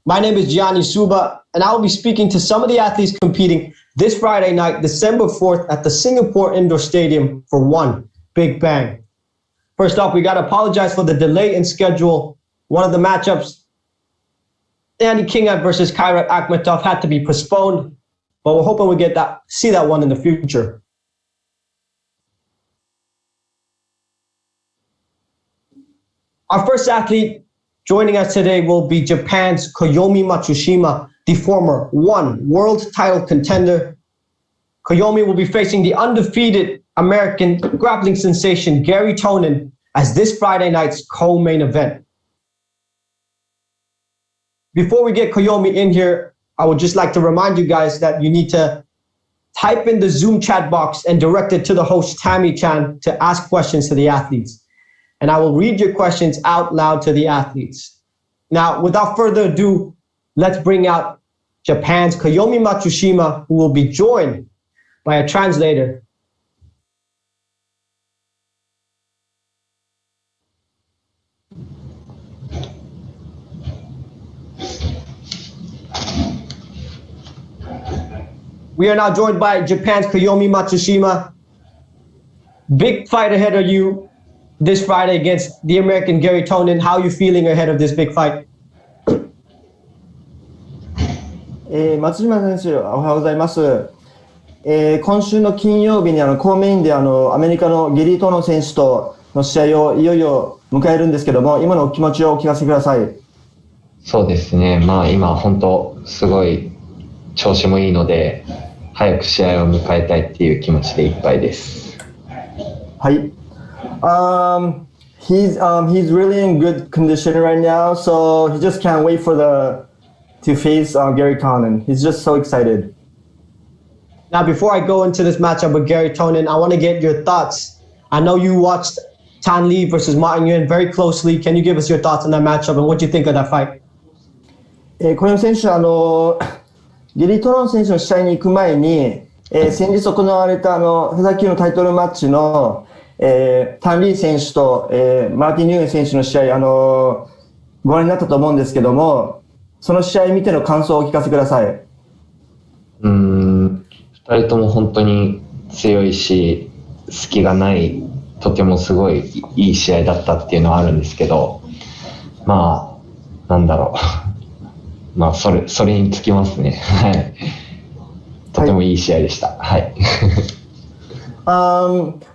My name is Gianni Suba, and I will be speaking to some of the athletes competing this Friday night, December 4th, at the Singapore Indoor Stadium for one big bang. First off, we got to apologize for the delay in schedule. One of the matchups, Andy Kingad versus Kairat Akhmetov, had to be postponed, but we're hoping we see that one in the future. Our first athlete joining us today will be Japan's Koyomi Matsushima, the former world title contender. Koyomi will be facing the undefeated American grappling sensation Garry Tonon as this Friday night's co-main event. Before we get Koyomi in here, I would just like to remind you guys that you need to type in the Zoom chat box and direct it to the host Tammy-chan to ask questions to the athletes. And I will read your questions out loud to the athletes. Now, without further ado, let's bring out Japan's Koyomi Matsushima, who will be joined by a translator. We are now joined by Japan's Koyomi Matsushima. Big fight ahead of you this Friday against the American Garry Tonon. How are you feeling ahead of this big fight? 松島選手、おはようございます。今週の金曜日に公メインでアメリカのゲリー・トノン選手との試合をいよいよ迎えるんですけども、今のお気持ちをお聞かせください。そうですね、今本当すごい調子もいいので、早く試合を迎えたいっていう気持ちでいっぱいです。はい。He's really in good condition right now, so he just can't wait to face Garry Tonon. He's just so excited. Now, before I go into this matchup with Garry Tonon, I want to get your thoughts. I know you watched Tan Lee versus Martin Nguyen very closely. Can you give us your thoughts on that matchup and what you think of that fight? 小山選手、ゲリー・トノン選手の試合に行く前に、先日行われたフェザー級のタイトルマッチのタン・リー選手と、マーティン・ニューエン選手の試合、ご覧になったと思うんですけども、その試合見ての感想をお聞かせください。2人とも本当に強いし、隙がない、とてもすごいいい試合だったっていうのはあるんですけど、なんだろう、それにつきますね。はい。とてもいい試合でした。はい。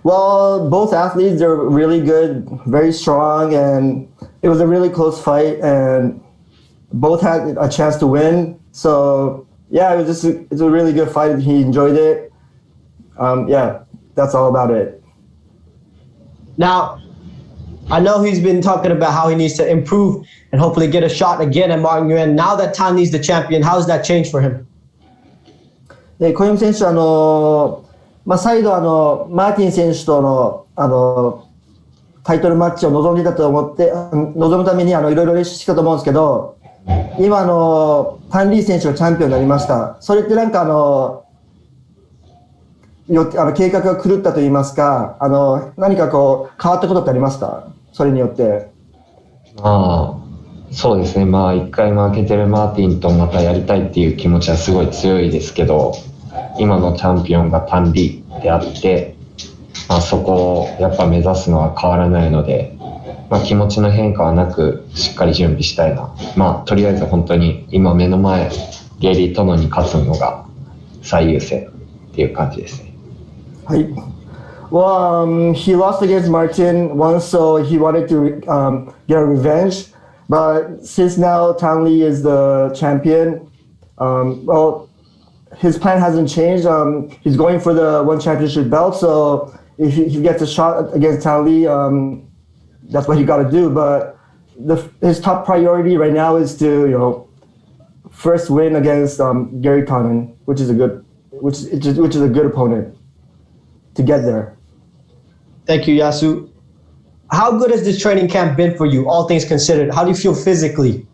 Well, both athletes, they're really good, very strong, and it was a really close fight, and both had a chance to win. So, yeah, it's a really good fight. He enjoyed it. Yeah, that's all about it. Now, I know he's been talking about how he needs to improve and hopefully get a shot again at Martin Nguyen. Now that Tan Lee's the champion, how has that changed for him? 小山選手、再度マーティン選手とのタイトルマッチを望んでいたと思って望むためにいろいろ練習してたと思うんですけど、今タン・リー選手がチャンピオンになりました。それってなんか計画が狂ったと言いますか、何かこう変わったことってありますか？それによって。そうですね、一回負けてるマーティンとまたやりたいっていう気持ちはすごい強いですけど、今のチャンピオンがタン・リーであって、そこをやっぱ目指すのは変わらないので、気持ちの変化はなくしっかり準備したいな。とりあえず本当に今目の前ゲリー・トノンに勝つのが最優先っていう感じですね。はい。Well, he lost against Martin once, so he wanted to get a revenge. But since now Tan Lee is the champion, well, his plan hasn't changed. He's going for the one championship belt. So if he gets a shot against Tan Lee, that's what he got to do. But his top priority right now is to, first win against Garry Tonon, which is a good opponent to get there. Thank you, Yasu. How good has this training camp been for you, all things considered? How do you feel physically?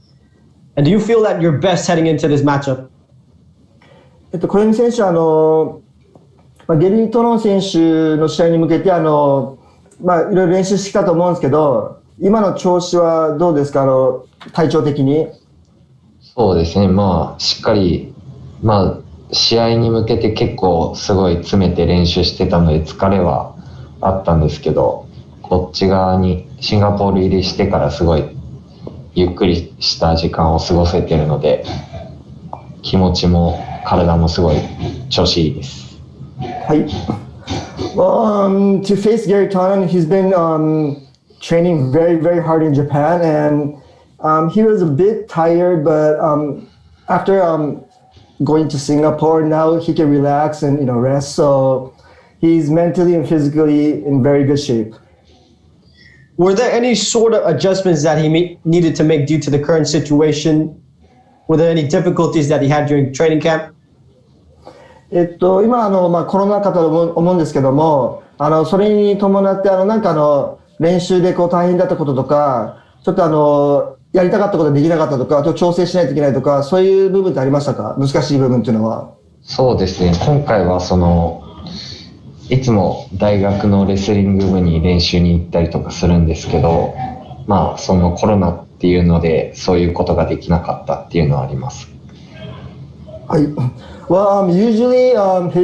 And do you feel that you're best heading into this matchup? 小山選手ゲリー・トノン選手の試合に向けていろいろ練習してきたと思うんですけど、今の調子はどうですか？体調的に。そうですね、まあしっかり、まあ試合に向けて結構すごい詰めて練習してたので疲れはあったんですけど、こっち側にシンガポール入りしてからすごいゆっくりした時間を過ごせてるので、気持ちも体もすごい調子いいです。はい。Well, to face Garry Tonon, he's been training very, very hard in Japan, and he was a bit tired, but after going to Singapore, now he can relax and rest. So he's mentally and physically in very good shape. Were there any sort of adjustments that he needed to make due to the current situation? Were there any difficulties that he had during training camp? 今コロナ禍だと思うんですけども、それに伴って練習で大変だったこととか、ちょっとやりたかったことができなかったとか、あと調整しないといけないとか、そういう部分ってありましたか？難しい部分っていうのは。そうですね、今回はいつも大学のレスリング部に練習に行ったりとかするんですけど、まあそのコロナっていうのでそういうことができなかったっていうのはあります。はい。Well, usually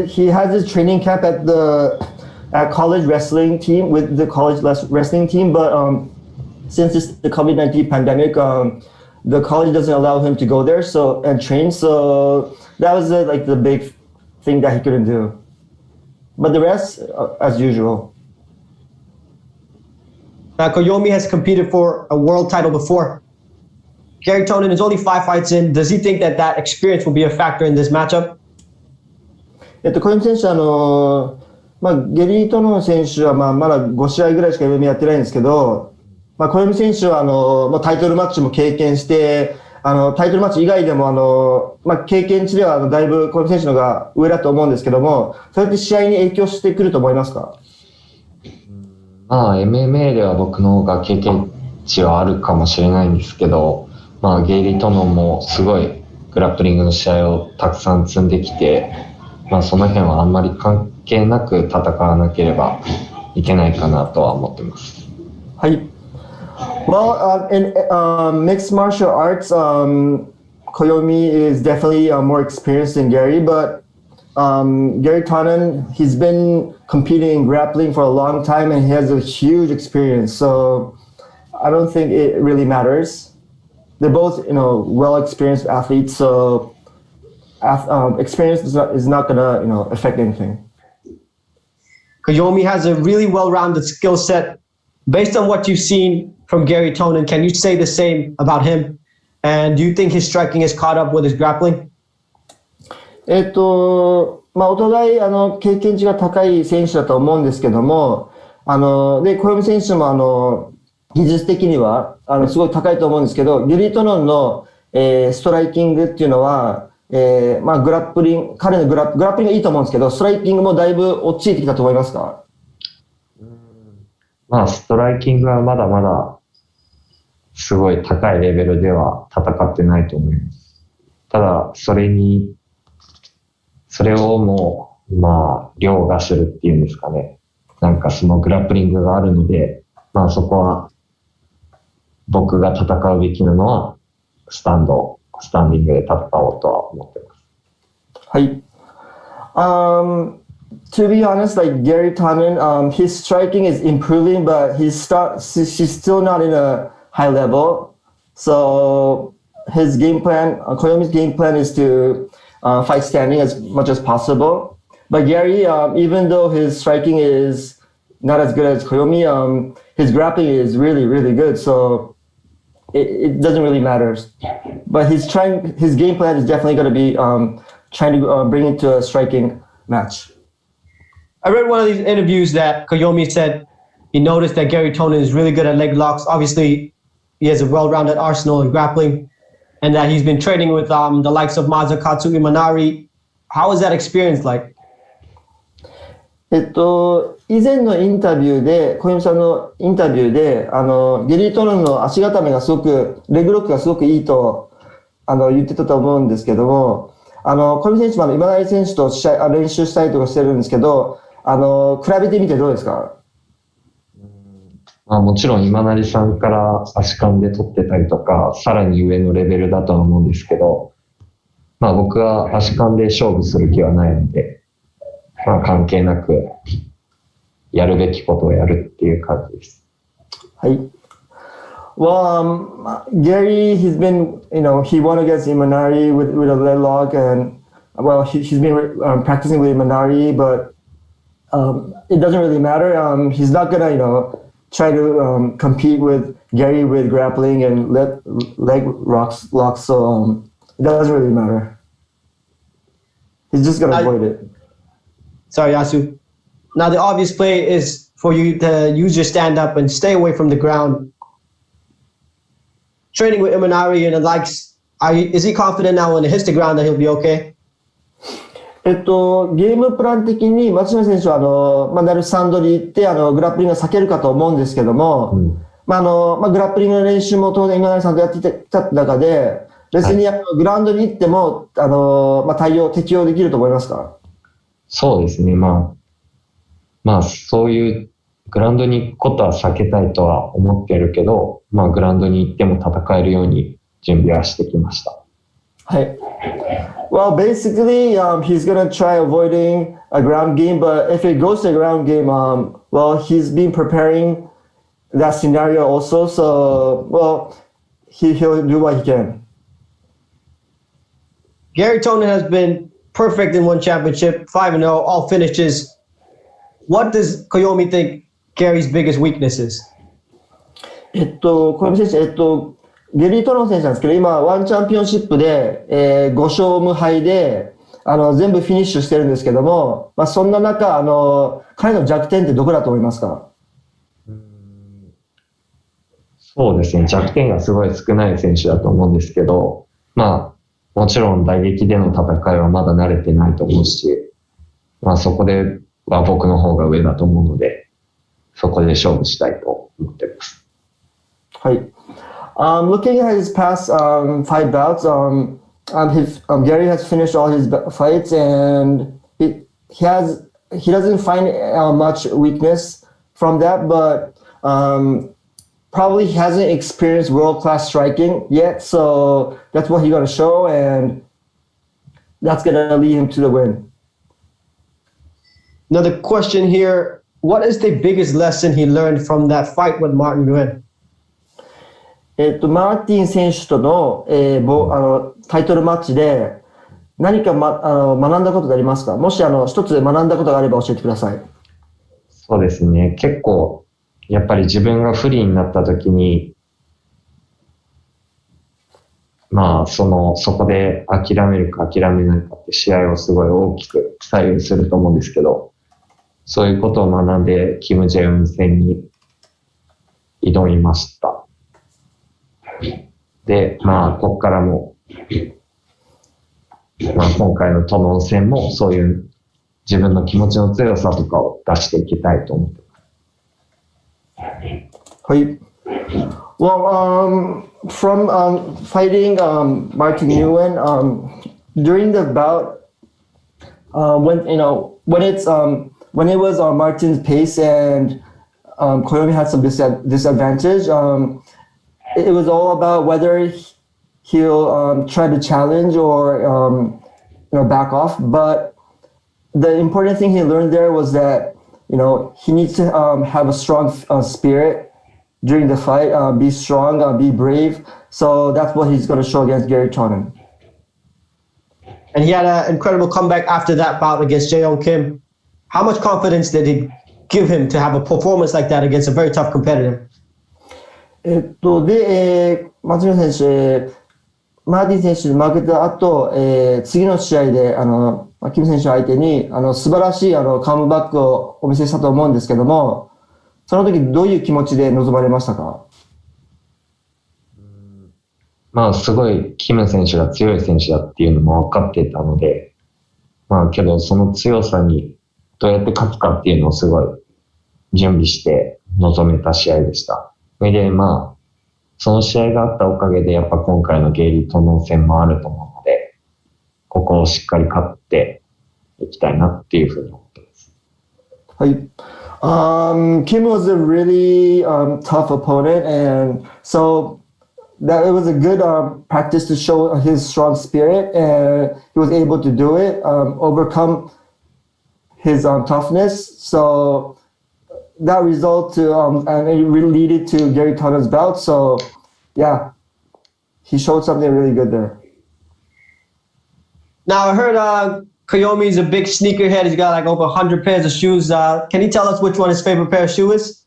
he has his training camp at college wrestling team with the college wrestling team, but since it's the COVID-19 pandemic, the college doesn't allow him to go there and train. So that was the big thing that he couldn't do. But the rest, as usual. Now, Koyomi has competed for a world title before. Garry Tonon is only 5 fights in. Does he think that experience will be a factor in this matchup? 小泉選手ゲリー・トノン選手はまだ5試合ぐらいしか MMA やってないんですけど、小泉選手はタイトルマッチも経験して、タイトルマッチ以外でも経験値ではだいぶ小泉選手の方が上だと思うんですけども、それって試合に影響してくると思いますか？まあ MMA では僕の方が経験値はあるかもしれないんですけど、ゲイリー・トノンもすごいグラップリングの試合をたくさん積んできて、その辺はあんまり関係なく戦わなければいけないかなとは思ってます。はい。Well, in mixed martial arts, Koyomi is definitely more experienced than Garry, but Garry Tonon, he's been competing in grappling for a long time and he has a huge experience. So I don't think it really matters. They're both, well-experienced athletes, so experience is not gonna, affect anything. Koyomi has a really well-rounded skill set. Based on what you've seen from Garry Tonon, can you say the same about him? And do you think his striking has caught up with his grappling? お互い経験値が高い選手だと思うんですけども、で小泉選手も技術的にはすごい高いと思うんですけど、ギリー・トノンの、ストライキングっていうのは、グラップリング、彼のグラップリングがいいと思うんですけど、ストライキングもだいぶ落ち着いてきたと思いますか？ストライキングはまだまだすごい高いレベルでは戦ってないと思います。ただそれをもう凌駕するっていうんですかね。そのグラップリングがあるので、そこは僕が戦うべきなのはスタンディングで戦おうとは思ってます。はい。To be honest, like Garry Tonon, his striking is improving, but she's still not in a high level. So his game plan, Koyomi's game plan is to fight standing as much as possible. But Garry, even though his striking is not as good as Koyomi, his grappling is really, really good. So it doesn't really matter. But his game plan is definitely going to be trying to bring it to a striking match. I read one of these interviews that Koyomi said he noticed that Garry Tonon is really good at leg locks. Obviously, he has a well-rounded arsenal in grappling, and that he's been training with the likes of Mazakatsu Imanari. How was that experience like? 以前のインタビューで、小泉さんのインタビューで、ゲリー・トノンの足固めがすごく、レグロックがすごくいいと言ってたと思うんですけども、小泉選手も今成選手と練習したりとかしてるんですけど、比べてみてどうですか？まあもちろん今成さんから足換で取ってたりとか、さらに上のレベルだとは思うんですけど、まあ僕は足換で勝負する気はないので、まあ関係なくやるべきことをやるっていう感じです。はい。Well, Garry, he's been, he won against Imanari with a lead lock, and well, he's been practicing with Imanari, but it doesn't really matter. He's not gonna, try to compete with Garry with grappling and leg locks. So it doesn't really matter. He's just gonna avoid it. Sorry, Yasu. Now the obvious play is for you to use your stand up and stay away from the ground. Training with Imanari and the likes, is he confident now when it hits the ground that he'll be okay? ゲームプラン的に松島選手はなるスタンドに行ってグラップリングが避けるかと思うんですけども、グラップリングの練習も当然今成さんとやってきた中で別にグラウンドに行っても適用できると思いますか？そうですね。まあそういうグラウンドに行くことは避けたいとは思ってるけど、まあグラウンドに行っても戦えるように準備はしてきました。はい。Well, basically, he's gonna try avoiding a ground game, but if it goes to a ground game, well, he's been preparing that scenario also, so, well, he'll do what he can. Garry Tonon has been perfect in one championship, 5-0, all finishes. What does Koyomi think Garry's biggest weakness is? 小山選手、ゲリー・トロン選手なんですけど、今、ワンチャンピオンシップで、5勝無敗で、全部フィニッシュしてるんですけども、そんな中、彼の弱点ってどこだと思いますか？そうですね。弱点がすごい少ない選手だと思うんですけど、もちろん打撃での戦いはまだ慣れてないと思うし、そこでは僕の方が上だと思うので、そこで勝負したいと思っています。はい。Looking at his past 5 bouts, Garry has finished all his fights, and he doesn't find much weakness from that, but probably hasn't experienced world-class striking yet, so that's what he's gonna show, and that's gonna lead him to the win. Another question here: what is the biggest lesson he learned from that fight with Martin Nguyen? マーティン選手との、タイトルマッチで何か、学んだことがありますか？もし一つ学んだことがあれば教えてください。そうですね。結構やっぱり自分が不利になった時に、そこで諦めるか諦めないかって試合をすごい大きく左右すると思うんですけど、そういうことを学んでキム・ジェウン戦に挑みました。で、ここからも、今回のトノン戦もそういう自分の気持ちの強さとかを出していきたいと思ってます。はい。Well, from fighting Martin Nguyen, during the bout, when it was on Martin's pace and Koyomi had some disadvantage, it was all about whether he'll try to challenge or back off. But the important thing he learned there was that he needs to have a strong spirit during the fight, be strong, be brave. So that's what he's going to show against Garry Tonon. And he had an incredible comeback after that bout against Jaeyoung Kim. How much confidence did it give him to have a performance like that against a very tough competitor? で、松島選手、マーティン選手に負けた後、次の試合でキム選手相手に素晴らしいカムバックをお見せしたと思うんですけども、その時どういう気持ちで臨まれましたか？すごいキム選手が強い選手だっていうのも分かっていたので、けどその強さにどうやって勝つかっていうのをすごい準備して臨めた試合でした。それでその試合があったおかげでやっぱ今回のゲイリー・トノン戦もあると思うので、ここをしっかり勝っていきたいなっていうふうに思っています。はい。Kim was a really tough opponent, and so that it was a good practice to show his strong spirit, and he was able to do it, overcome his toughness. So that result to and it really led to Garry Tonon's bout. So yeah, he showed something really good there. Now I heard Koyomi's a big sneakerhead. He's got like over 100 pairs of shoes. Can you tell us which one his favorite pair of shoe is?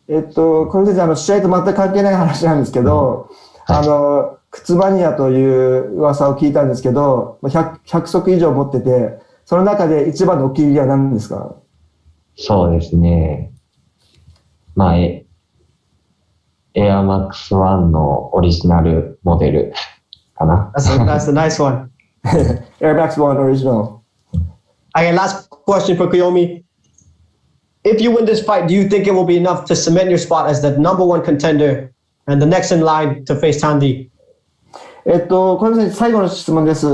これ先生試合と全く関係ない話なんですけど、靴マニアという噂を聞いたんですけど、100足以上持ってて、その中で一番のお気に入りは何ですか？そうですね。まあ、エアマックス1のオリジナルモデルかな。That's the nice one. Air Max 1 original. Okay, last question for Koyomi. If you win this fight, do you think it will be enough to cement your spot as the number one contender and the next in line to face Tandy? これ最後の質問です。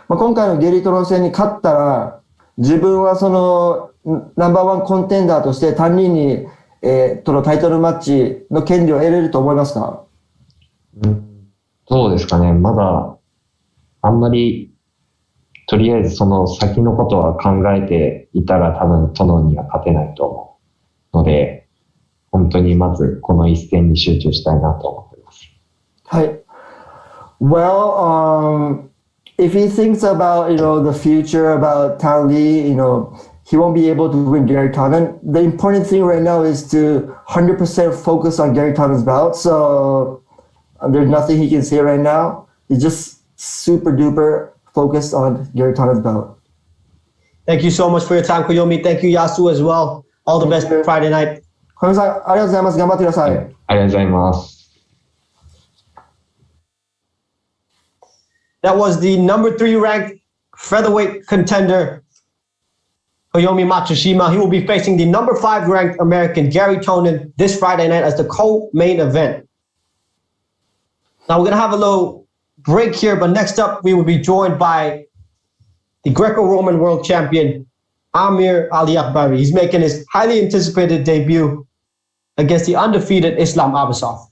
今回のゲリトロン戦に勝ったら、自分はそのナンバーワンコンテンダーとしてタンリーに、とのタイトルマッチの権利を得れると思いますか？そうですかね。まだあんまりとりあえずその先のことは考えていたら多分トノンには勝てないと思うので、本当にまずこの一戦に集中したいなと思っています。はい。Well, if he thinks about, the future about Tan Lee, he won't be able to win Garry Tonon. The important thing right now is to 100% focus on Garry Tonon's bout. So there's nothing he can say right now. He's just super duper focused on Garry Tonon's bout. Thank you so much for your time, Koyomi. Thank you, Yasu, as well. All the best Friday night. 小山さん、ありがとうございます。頑張ってください。ありがとうございます。That was the number 3 ranked featherweight contender, Koyomi Matsushima. He will be facing the number 5 ranked American Garry Tonon this Friday night as the co-main event. Now we're going to have a little break here, but next up we will be joined by the Greco-Roman World Champion, Amir Aliakbari. He's making his highly anticipated debut against the undefeated Islam Abasov.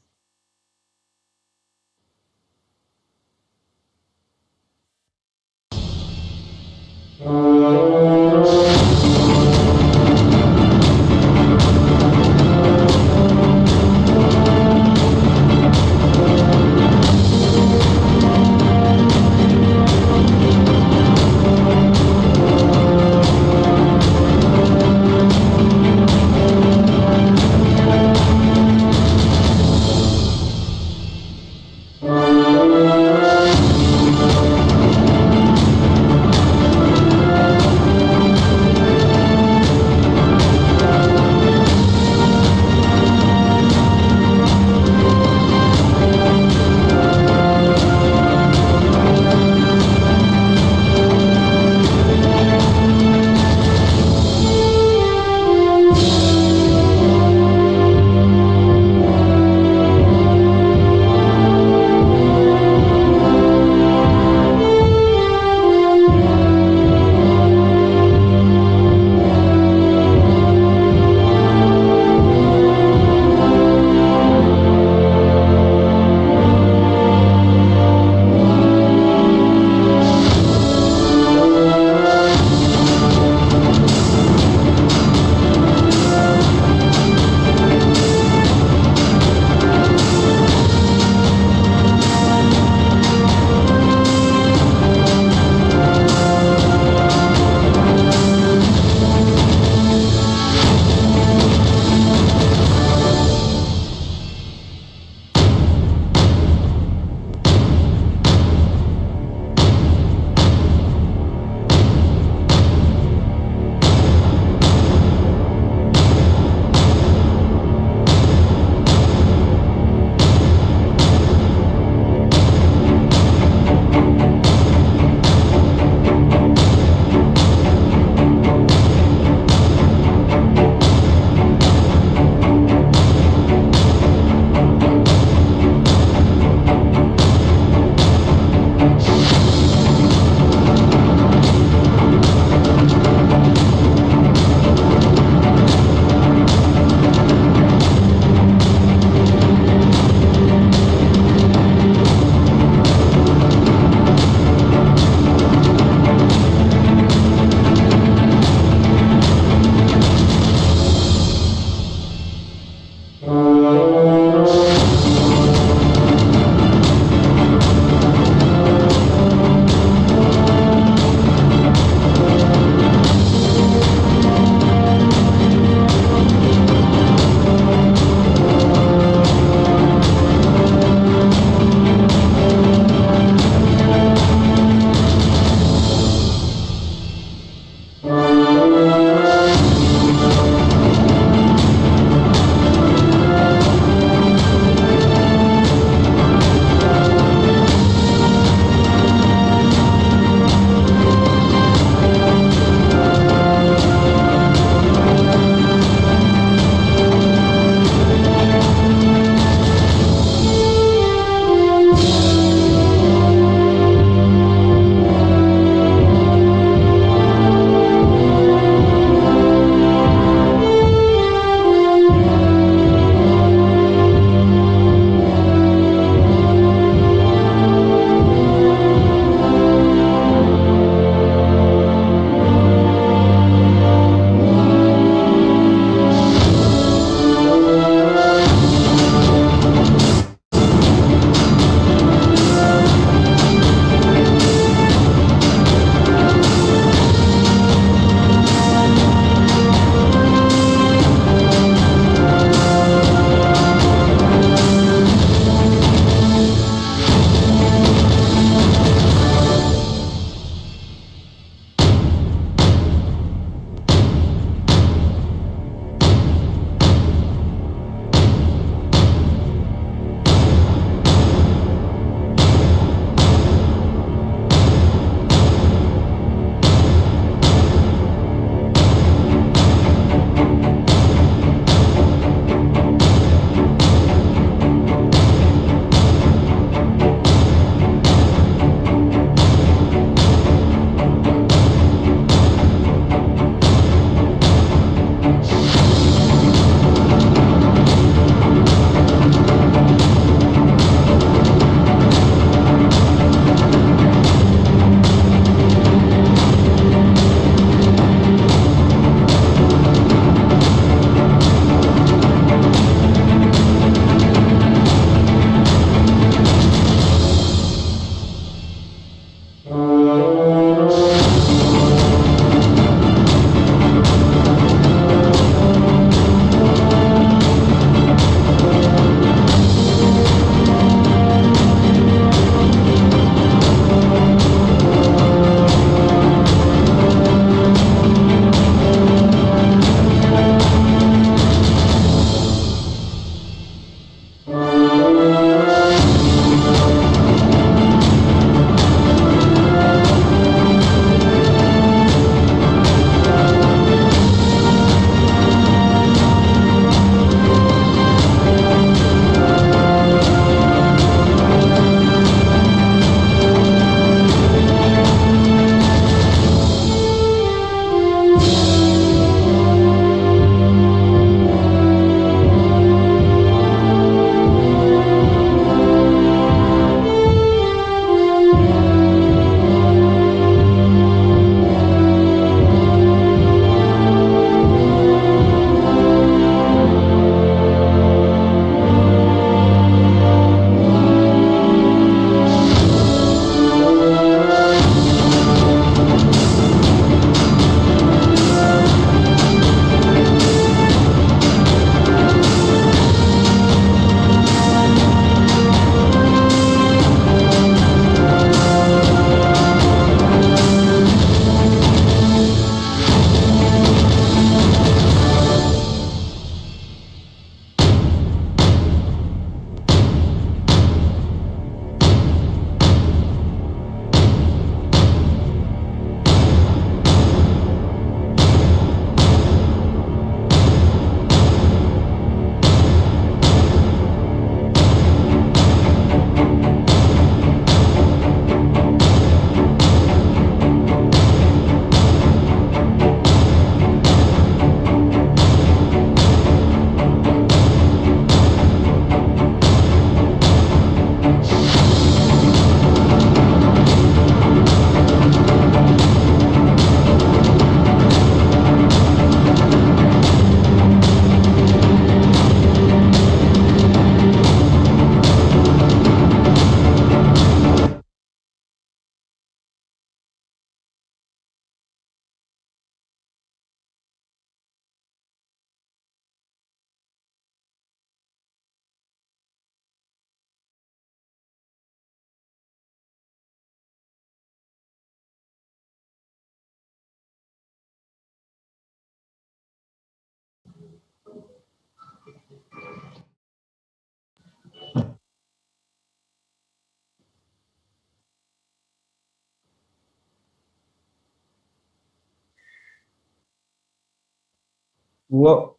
Well,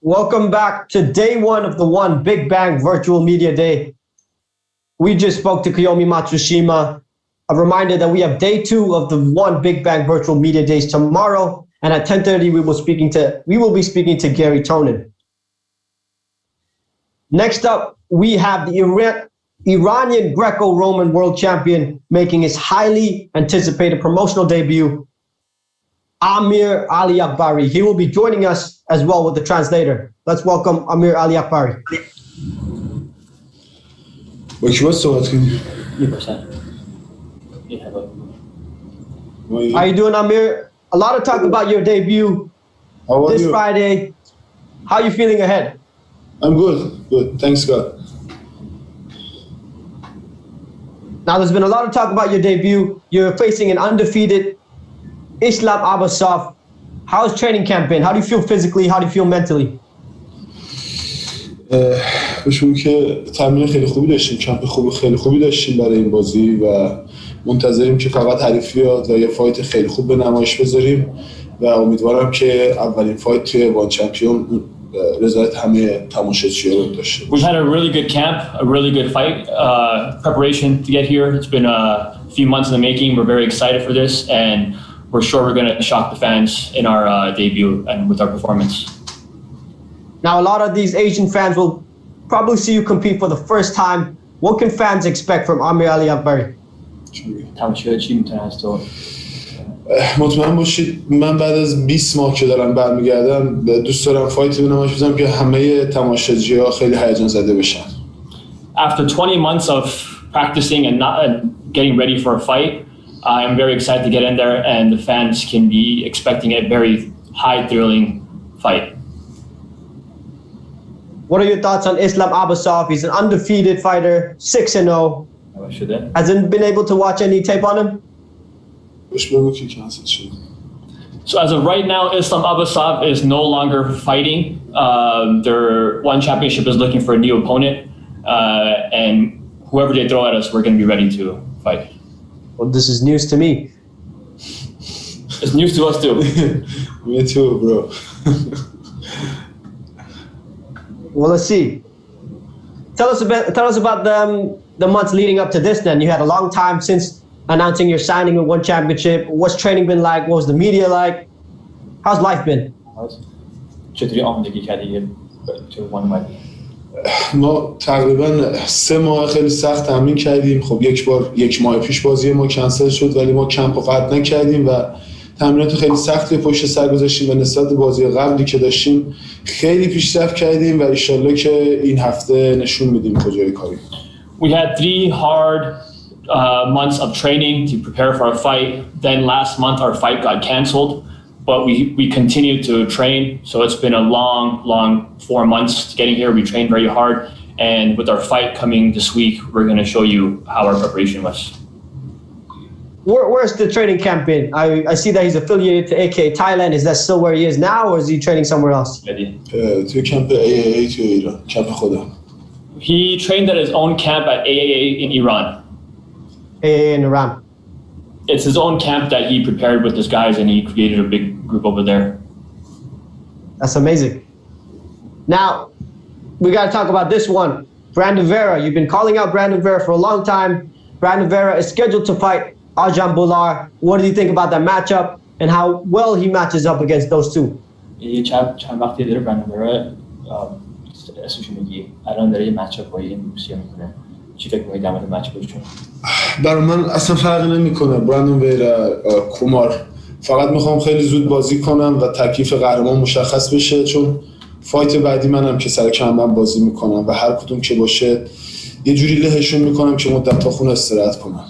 welcome back to day one of the One Big Bang Virtual Media Day. We just spoke to Koyomi Matsushima. A reminder that we have day two of the One Big Bang Virtual Media Days tomorrow, and at 10:30 we will be speaking to Garry Tonon. Next up, we have the Iranian Greco-Roman World Champion making his highly anticipated promotional debut, Amir Aliakbari. He will be joining us as well with the translator. Let's welcome Amir Aliakbari. How are you doing, Amir? A lot of talk about your debut this Friday. How are you feeling ahead? I'm good. Thanks, God. Now, there's been a lot of talk about your debut. You're facing an undefeated Islam Abbasov. How's training camp been? How do you feel physically? How do you feel mentally? بشون که تمرین خیلی خوبی داشتیم، کمپ خیلی خوبی داشتیم برای این بازی و منتظریم که فقط حریف بیاد و یه فایت خیلی خوب به نمایش بذاریم و امیدوارم که اولین فایت توی وان چمپیون رضایت همه تماشاگرها رو داشته باشه. We've had a really good camp, a really good fight preparation to get here. It's been a few months in the making. We're very excited for this, and we're sure we're going to shock the fans in our debut and with our performance. Now, a lot of these Asian fans will probably see you compete for the first time. What can fans expect from Amir Aliakbari? مطمئن باشید من بعد از 20 ماه که دارم برمیگردم دوست دارم فایت بنمایش بذارم که همه تماشاگرها خیلی هیجان زده بشن. After 20 months of practicing and getting ready for a fight, I am very excited to get in there, and the fans can be expecting a very high thrilling fight. What are your thoughts on Islam Abbasov? He's an undefeated fighter, 6-0. Hasn't been able to watch any tape on him? So as of right now, Islam Abbasov is no longer fighting. Their one championship is looking for a new opponent, and whoever they throw at us, we're going to be ready to fight. Well, this is news to me. It's news to us too. Me too, bro. Well, let's see. Tell us about the months leading up to this. Then you had a long time since announcing your signing with One Championship. What's training been like? What was the media like? How's life been? ما تقریبا 3 ماه خیلی سخت تمرین کردیم. خب یک ماه پیش بازی ما کنسل شد، ولی ما کمپ رو قطع نکردیم و تمرینات خیلی سختی پشت سر گذاشتیم و نسبت به بازی قبلی که داشتیم خیلی پیشرفت کردیم و ان شاءالله که این هفته نشون میدیم کجای کاری. We had 3 hard months of training to prepare for our fight. Then last month our fight got canceled, but we continued to train. So it's been a long 4 months getting here. We trained very hard, and with our fight coming this week, we're going to show you how our preparation was. Where's the training camp been? I see that he's affiliated to AK Thailand. Is that still where he is now, or is he training somewhere else? توی کمپ AAA توی ایران، کمپ خودم. He trained at his own camp at AAA in Iran. AAA in Iran. It's his own camp that he prepared with his guys, and he created a big group over there. That's amazing. Now, we got to talk about this one. Brandon Vera. You've been calling out Brandon Vera for a long time. Brandon Vera is scheduled to fight Aygun Bular. What do you think about that matchup and how well he matches up against those two? چند وقتی داره برندن Vera اسمشو میگی الان داره یه مچاپ با این روسیه میکنه. چی فکر می‌کنی در مورد مچاپشون؟ برای من اصلا فرقی نمیکنه. برندن ویرا کومار، فقط میخوام خیلی زود بازی کنم و تکلیف قهرمان مشخص بشه، چون فایت بعدی منم که سر کمربند بازی میکنم و هر کدوم که باشه یه جوری لهشون میکنم که مدت تا خونه استراحت کنم.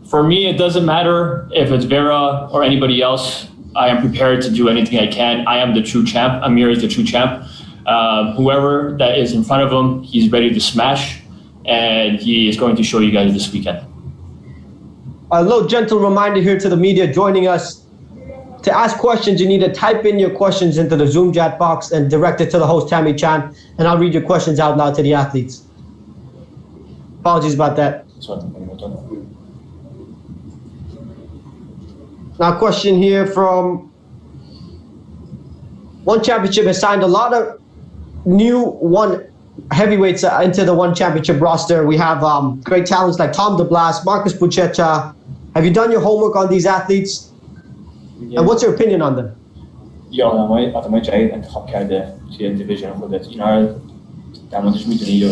For me, it doesn't matter if it's Vera or anybody else. I am prepared to do anything I can. I am the true champ. Amir is the true champ. Whoever that is in front of him, he's ready to smash, and he is going to show you guys this weekend. A little gentle reminder here to the media joining us. To ask questions, you need to type in your questions into the Zoom chat box and direct it to the host, Tammy Chan, and I'll read your questions out loud to the athletes. Apologies about that. Now, a question here from One Championship has signed a lot of new one heavyweights into the One Championship roster. We have great talents like Tom DeBlas, Marcus Buchecha. Have you done your homework on these athletes? Yeah. And what's your opinion on them? یا آدمای جدید انتخاب کرده توی دیویژن خودت، اینا رو در موردش میدونی یا؟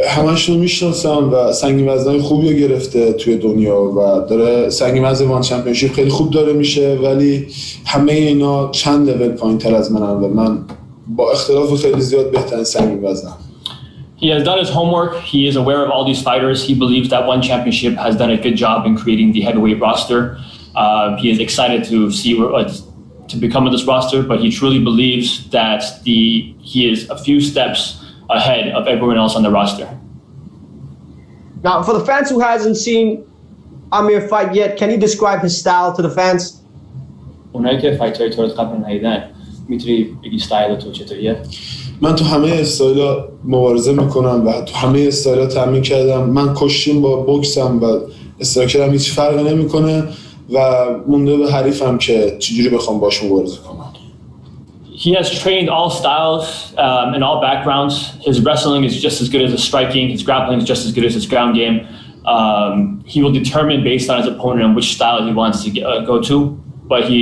همشون رو میشناسم و سنگین وزنای خوبی رو گرفته توی دنیا و داره سنگین وزن وان چمپیونشیپ خیلی خوب داره میشه، ولی همه اینا چند لول پایین تر از منن و من با اختلاف خیلی زیاد بهترین سنگین وزنم. He has done his homework. He is aware of all these fighters. He believes that One Championship has done a good job in creating the heavyweight roster. He is excited to see to become in this roster, but he truly believes that he is a few steps ahead of everyone else on the roster. Now, for the fans who hasn't seen Amir fight yet, can you describe his style to the fans? اونایی که فایتر تو رو قبلا ندیدن میتونی بگی استایل تو چطوریه؟ من تو همه استایل‌ها مبارزه میکنم و تو همه استایل‌ها تمرین کردم. من کشتیم با بوکسم و استراکرم هیچ فرقی نمیکنه و مونده به حریفم که چجوری بخوام باش مبارزه کنم. He has trained all styles and all backgrounds. His wrestling is just as good as his striking. His grappling is just as good as his ground game. He will determine based on his opponent and which style he wants to go to, but he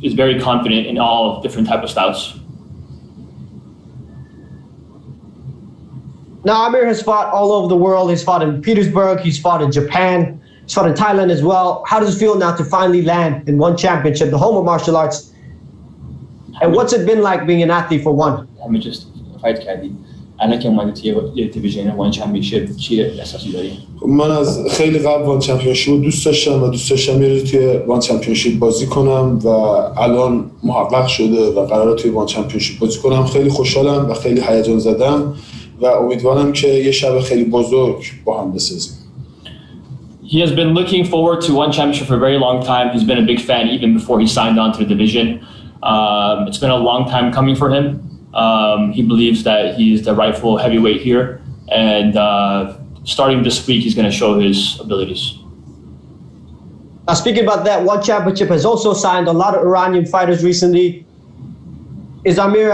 is very confident in all different type of styles. Now, Amir has fought all over the world. He's fought in Petersburg. He's fought in Japan. He's fought in Thailand as well. How does it feel now to finally land in One Championship, the home of martial arts? And what's it been like being an athlete for One? همه just فایت کردی. الان که اومدی توی دیویژن وان چمپیونشیپ چی احساسی داری؟ من از خیلی قبل وان چمپیونشیپ رو دوست داشتم و دوست داشتم یه روز توی وان چمپیونشیپ بازی کنم و الان محقق شده و قراره توی وان چمپیونشیپ بازی کنم. خیلی خوشحالم و خیلی هیجان زدم و امیدوارم که یه شب خیلی بزرگ با هم بسازیم. He has been looking forward to One Championship for a very long time. He's been a big fan even before he signed on to the division. It's been a long time coming for him. He believes that he's the rightful heavyweight here, and starting this week, he's going to show his abilities. Now, speaking about that, One Championship has also signed a lot of Iranian fighters recently. Is Amir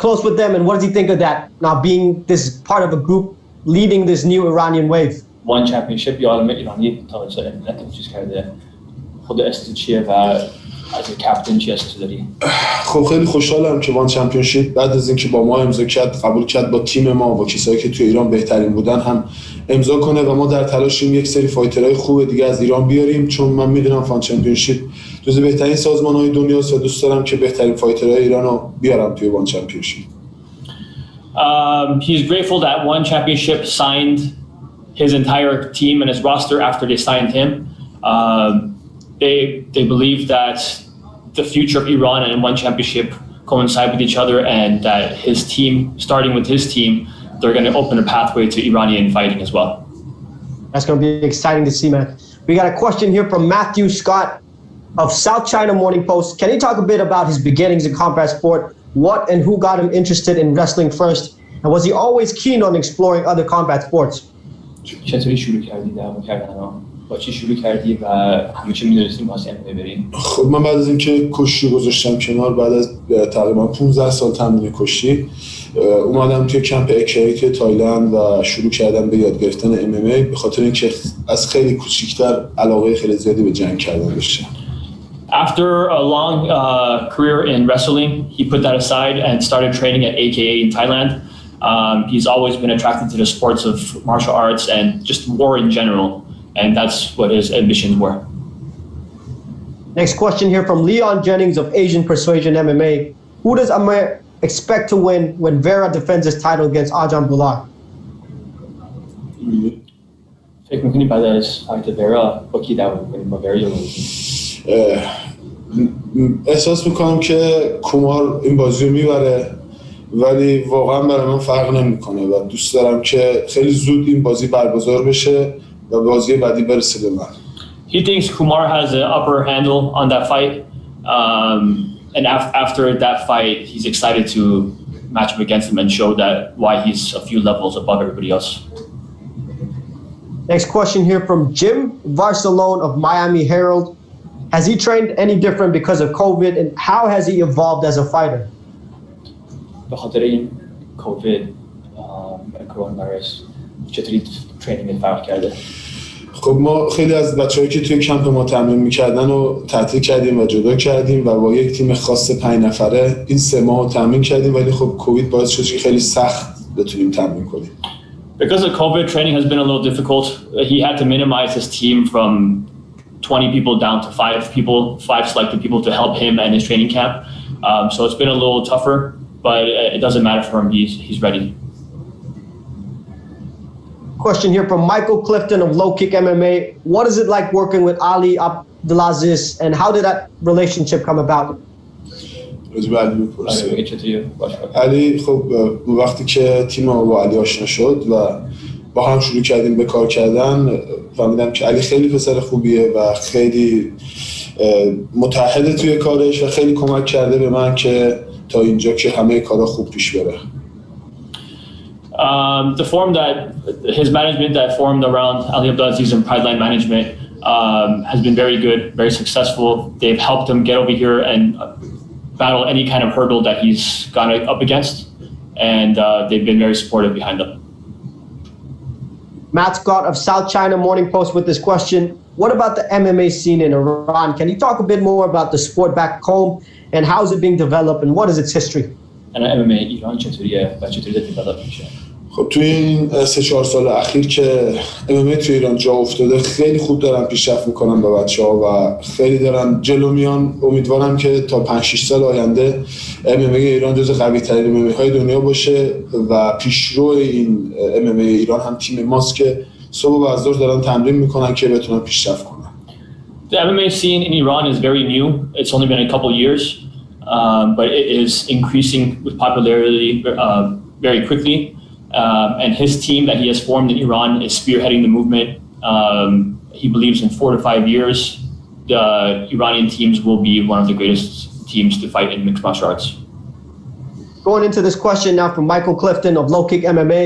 close with them, and what does he think of that? Now, being this part of a group leading this new Iranian wave. وان چمپیونشیپ یا عالم ایرانی تا چیز کرده. خود اسم چیه و از کاپیتان چی اسم داری؟ خب خیلی خوشحالم که وان چمپیونشیپ بعد از اینکه با ما امضا کرد قبول کرد با تیم ما و کسایی که توی ایران بهترین بودن هم امضا کنه و ما در تلاشیم یک سری فایترهای خوب دیگه از ایران بیاریم، چون من میدونم وان چمپیونشیپ جزو بهترین سازمان‌های دنیاست و دوست دارم که بهترین فایترهای ایران رو بیارم توی وان چمپیونشیپ. He's grateful that One Championship signed his entire team and his roster after they signed him. They believe that the future of Iran and One Championship coincide with each other, and that his team, starting with his team, they're going to open a pathway to Iranian fighting as well. That's going to be exciting to see, man. We got a question here from Matthew Scott of South China Morning Post. Can you talk a bit about his beginnings in combat sport? What and who got him interested in wrestling first? And was he always keen on exploring other combat sports? چطوری شروع کردی دعوا کردن؟ با چی شروع کردی و همیشه می‌دونستی واسه ام بریم؟ خب من بعد از اینکه کشتی گذاشتم کنار، بعد از تقریبا 15 سال تمرین کشتی، اومدم توی کمپ اکری توی تایلند و شروع کردم به یاد گرفتن MMA به خاطر اینکه از خیلی کوچیک‌تر علاقه خیلی زیادی به جنگ کردن داشتم. After a long career in wrestling, he put that aside and started training at AKA in Thailand. He's always been attracted to the sports of martial arts and just war in general, and that's what his ambitions were. Next question here from Leon Jennings of Asian Persuasion MMA. Who does Amir expect to win when Vera defends his title against Ajahn Bular? فکر می‌کنی بعد از فایت ورا با کی دعوا کنیم؟ با ورا یا احساس میکنم که کومار این بازی رو میبره، ولی واقعا برای من فرق نمیکنه و دوست دارم که خیلی زود این بازی برگزار بشه و بازی بعدی برسه به من. He thinks Kumar has an upper handle on that fight, and after that fight, he's excited to match up against him and show that why he's a few levels above everybody else. Next question here from Jim Varsalone of Miami Herald. Has he trained any different because of COVID, and how has he evolved as a fighter? به خاطر این کووید کرونا ویروس چطوری ترینینگ فرق کرده؟ خب ما خیلی از بچه‌هایی که توی کمپ ما تمرین می‌کردن رو تعطیل کردیم و جدا کردیم و با یک تیم خاص 5 نفره این 3 ماه تمرین کردیم، ولی خب کووید باعث شد که خیلی سخت بتونیم تمرین کنیم. Because of COVID, training has been a little difficult. He had to minimize his team from 20 people down to 5 selected people to help him and his training camp. So it's been a little tougher, but it doesn't matter for him. He's ready. Question here from Michael Clifton of Low Kick MMA. What is it like working with Ali Abdulaziz, and how did that relationship come about? علی خب وقتی که تیم ما با علی آشنا شد و با هم شروع کردیم به کار کردن، فهمیدم که علی خیلی پسر خوبیه و خیلی متحده توی کارش و خیلی کمک کرده به من که تا اینجا که همه کارا خوب پیش بره. The form that his management that formed around Ali Abdulaziz and Prideline Management has been very good, very successful. They've helped him get over here and battle any kind of hurdle that he's gone up against, and they've been very supportive behind him. Matt Scott of South China Morning Post with this question. What about the MMA scene in Iran? Can you talk a bit more about the sport back home and how is it being developed and what is its history? MMA ایران چطوریه و چطوری دیولپ میشه؟ خب توی این 3-4 سال اخیر که MMA توی ایران جا افتاده خیلی خوب دارن پیشرفت میکنن با بچه‌ها و خیلی دارن جلو میان. امیدوارم که تا 5-6 سال آینده MMA ایران جز قوی ترین MMA های دنیا باشه و پیشرو این MMA ایران هم تیم ماست که صبح و از ظهر دارن تمرین میکنن که بتونن پیشرفت کنن. The MMA scene in Iran is very new. It's only been a couple years, but it is increasing with popularity very quickly. And his team that he has formed in Iran is spearheading the movement. He believes in 4 to 5 years, the Iranian teams will be one of the greatest teams to fight in mixed martial arts. Going into this question now from Michael Clifton of Low Kick MMA.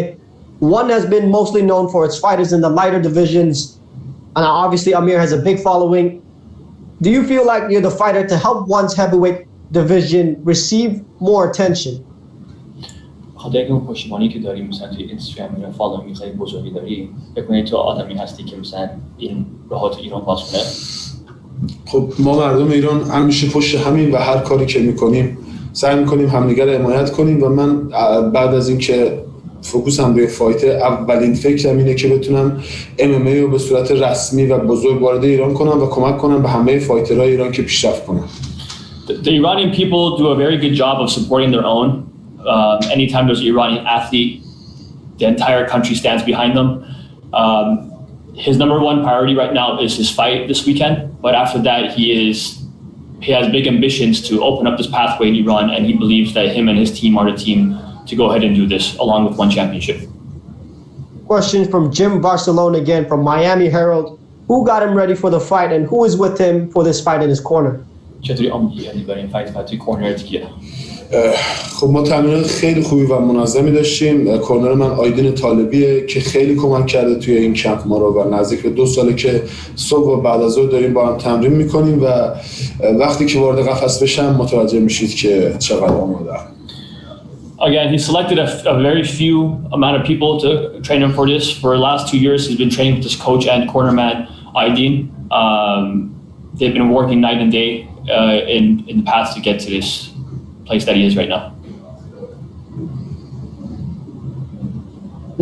One has been mostly known for its fighters in the lighter divisions. And obviously Amir has a big following. Do you feel like you're the fighter to help one's heavyweight division receive more attention? خاطر اینکه اون پشتیبانی که داریم مثلا توی اینستاگرام اینا فالوینگ خیلی بزرگی داری، فکر کنید تو آدمی هستی که مثلا این راه تو ایران باز کنه؟ خب ما مردم ایران همیشه پشت همین و هر کاری که میکنیم سعی میکنیم همدیگر رو حمایت کنیم و من بعد از اینکه فوکوسم روی فایت اولین فکرم اینه که بتونم MMA رو به صورت رسمی و بزرگ وارد ایران کنم و کمک کنم به همه فایترهای ایران که پیشرفت کنن. The Iranian people do a very good job of supporting their own. Anytime there's an Iranian athlete, the entire country stands behind them. His number one priority right now is his fight this weekend, but after that he has big ambitions to open up this pathway in Iran, and he believes that him and his team are the team to go ahead and do this along with one championship. Question from Jim Barcelona again from Miami Herald. Who got him ready for the fight and who is with him for this fight in his corner? چطوری آمادگی برای این فایت توی کورنرت کیه؟ خب ما تمرینات خیلی خوبی و منظمی داشتیم. کورنر من آیدین طالبیه که خیلی کمک کرده توی این کمپ ما رو و نزدیک به 2 ساله که صبح و بعد از ظهر داریم با هم تمرین میکنیم و وقتی که وارد قفس بشم متوجه میشید که چقدر آماده‌ام. Again, he selected a very few amount of people to train him for this. For the last 2 years, he's been training with his coach and cornerman, Aygun. They've been working night and day in the path to get to this place that he is right now.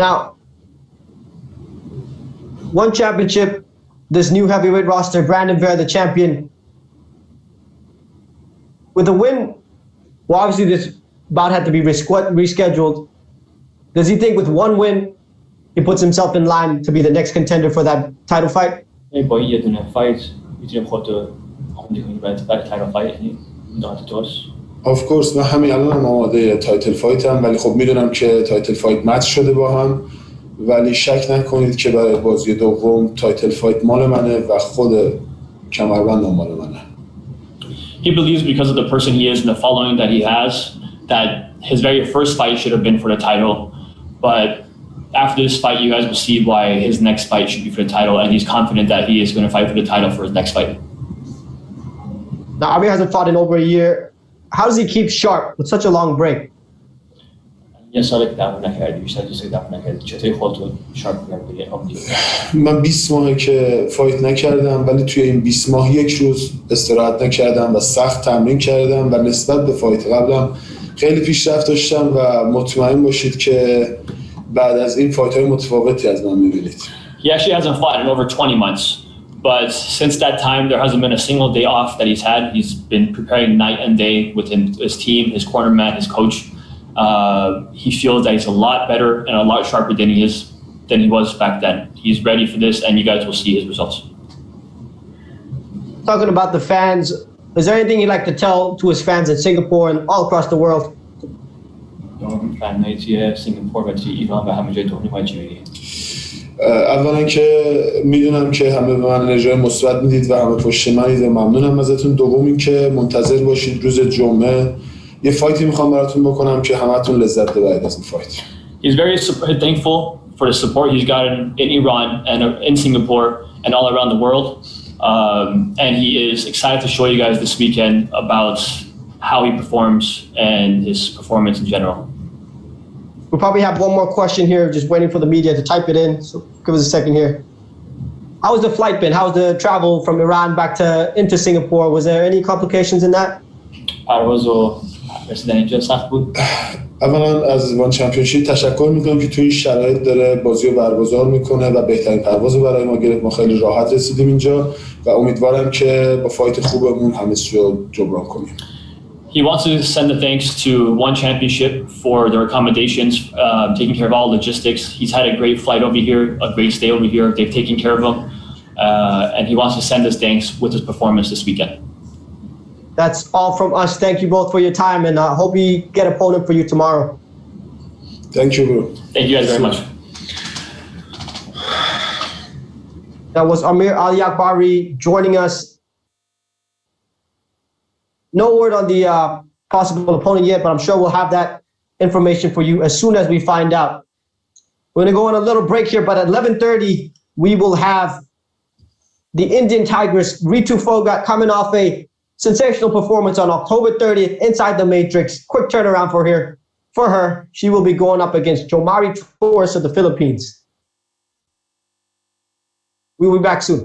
Now, one championship, this new heavyweight roster, Brandon Vera, the champion. With a win, well, obviously this bout had to be rescheduled. Does he think with one win, he puts himself in line to be the next contender for that title fight? با یه دونه فایت میتونیم خودتو آماده کنیم برای تایتل فایت، یعنی دانت توست. Of course من همین الان آماده تایتل فایتم، ولی خب میدونم که تایتل فایت مچ شده با هم، ولی شک نکنید که برای بازی دوم تایتل فایت مال منه و خود کمربند مال منه. He believes because of the person he is and the following that he has that his very first fight should have been for the title, but after this fight you guys will see why his next fight should be for the title, and he's confident that he is going to fight for the title for his next fight. Now Amir hasn't fought in over a year. How does he keep sharp with such a long break? یه سال که دعوا نکردی بیشتر دوست دعوا نکردی چطوری خودتو شارپ کردی امید؟ من 20 ماهه که فایت نکردم ولی توی این 20 ماه یک روز استراحت نکردم و سخت تمرین کردم و نسبت به فایت قبلم خیلی پیشرفت داشتم و مطمئن باشید که بعد از این فایت های متفاوتی از من می‌بینید. He actually hasn't fought in over 20 months, but since that time there hasn't been a single day off that he's had. He's been preparing night and day with his team, his cornerman, his coach. He feels that he's a lot better and a lot sharper than he was back then. He's ready for this, and you guys will see his results. Talking about the fans, is there anything you'd like to tell to his fans in Singapore and all across the world? فنای توی سینگاپور و توی ایران و همه جای دنیا باید چی بگی؟ اولا که میدونم که همه به من انرژی مثبت میدید و همه پشت منید و ممنونم ازتون. دوم این که منتظر باشید روز جمعه یه فایتی میخوام براتون بکنم که همتون لذت ببرید از این فایت. He's very thankful for the support he's gotten in Iran and in Singapore and all around the world. And he is excited to show you guys this weekend about how he performs and his performance in general. We'll probably have one more question here, just waiting for the media to type it in. So give us a second here. How has the flight been? How was the travel from Iran back into Singapore? Was there any complications in that? پرواز و رسیدن اینجا سخت بود. اولا از وان چمپیونشیپ تشکر میکنم که توی این شرایط داره بازی رو برگزار میکنه و بهترین پرواز رو برای ما گرفت. ما خیلی راحت رسیدیم اینجا و امیدوارم که با فایت خوبمون همه چیز رو جبران کنیم. He wants to send the thanks to One Championship for their accommodations, taking care of all logistics. He's had a great flight over here, a great stay over here. They've taken care of him. And he wants to send us thanks with his performance this weekend. That's all from us. Thank you both for your time, and I hope we get an opponent for you tomorrow. Thank you, bro. Thank you guys very much. That was Amir Aliakbari joining us. No word on the possible opponent yet, but I'm sure we'll have that information for you as soon as we find out. We're going to go on a little break here, but at 11:30, we will have the Indian Tigress, Ritu Phogat, coming off a sensational performance on October 30th inside the Matrix. Quick turnaround for her. She will be going up against Jomari Torres of the Philippines. We will be back soon.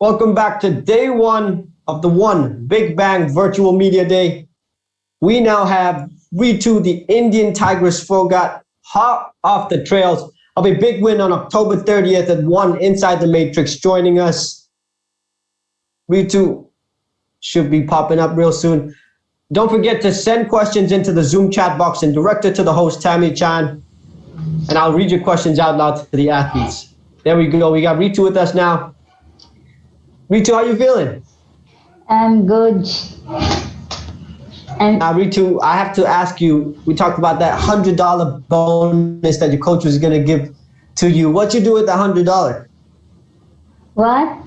Welcome back to day one of the One Big Bang Virtual Media Day. We now have Ritu, the Indian Tigress Phogat, hot off the trails of a big win on October 30th at One Inside the Matrix, joining us. Ritu should be popping up real soon. Don't forget to send questions into the Zoom chat box and direct it to the host, Tammy Chan, and I'll read your questions out loud to the athletes. There we go. We got Ritu with us now. Ritu, how you feeling? I'm good. Now, Ritu, I have to ask you, we talked about that $100 bonus that your coach was going to give to you. What you do with the $100? What?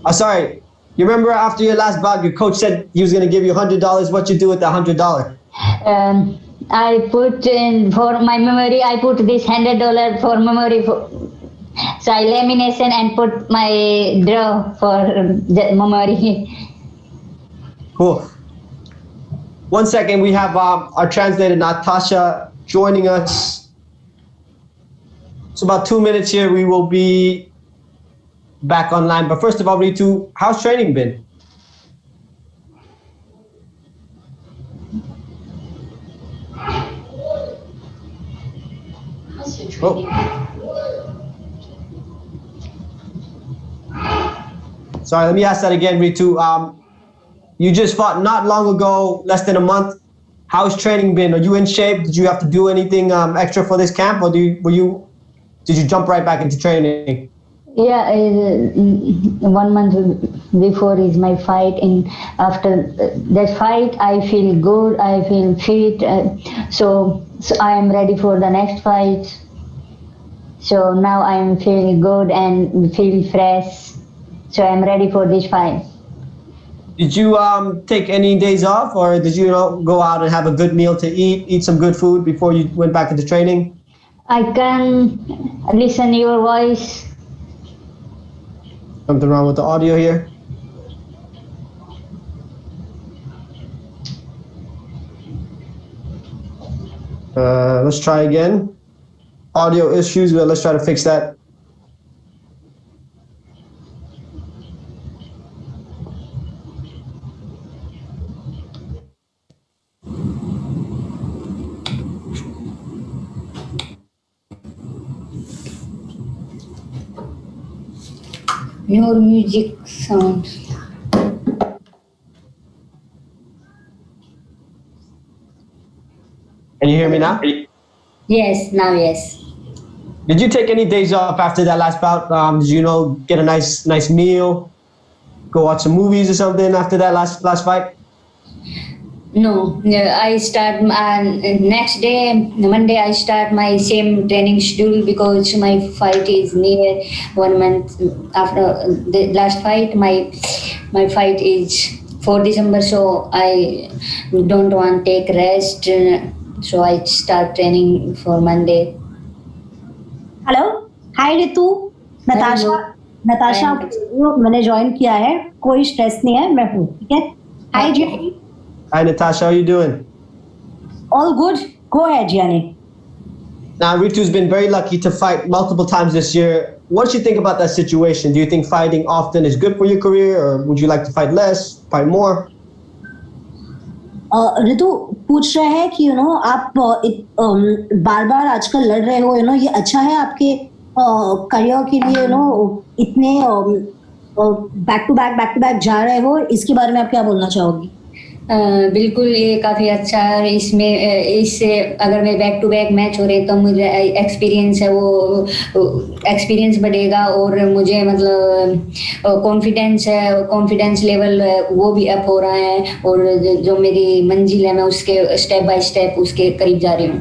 Oh, sorry. You remember after your last bout, your coach said he was going to give you $100. What you do with the $100? I put in for my memory. I put this $100 for memory. So I lamination and put my draw for the memory. Cool. 1 second. We have our translator Natasha joining us. So about 2 minutes here, we will be back online. But first of all, Ritu, how's training been? Oh. Sorry, let me ask that again, Ritu. You just fought not long ago, less than a month. How's training been? Are you in shape? Did you have to do anything extra for this camp, or did you jump right back into training? Yeah, 1 month before is my fight, and after that fight, I feel good. I feel fit. So I am ready for the next fight. So now I am feeling good and feel fresh. So I'm ready for this fight. Did you take any days off, or did you go out and have a good meal to eat some good food before you went back into training? I can listen your voice. Something wrong with the audio here? Let's try again. Audio issues, but let's try to fix that. Your music sound. Can you hear me now? Yes, now yes. Did you take any days off after that last bout? Did you get a nice meal, go watch some movies or something after that last fight? No, I start next day, Monday. I start my same training schedule because my fight is near 1 month after the last fight. My fight is 4 December, so I don't want to take rest. So I start training for Monday. Hello hi Ritu Natasha मैंने join किया है कोई stress नहीं है मैं हूँ ठीक है हाय Jiyani Hi Natasha, how are you doing? All good, go ahead Jiani. Now Ritu's been very lucky to fight multiple times this year. What do you think about that situation? Do you think fighting often is good for your career, or would you like to fight less, fight more? Ritu पूछ रहे हैं कि आप बार-बार आजकल लड़ रहे हो ये अच्छा है आपके करियर के लिए इतने बैक टू बैक जा रहे हो इसके बारे में आप क्या बोलना चाहोगी? बिल्कुल ये काफ़ी अच्छा है इसमें इससे अगर मैं बैक टू बैक मैच हो रहे तो मुझे एक्सपीरियंस है वो एक्सपीरियंस बढ़ेगा और मुझे मतलब कॉन्फिडेंस लेवल वो भी अप हो रहा है और जो मेरी मंजिल है मैं उसके स्टेप बाय स्टेप उसके करीब जा रही हूँ.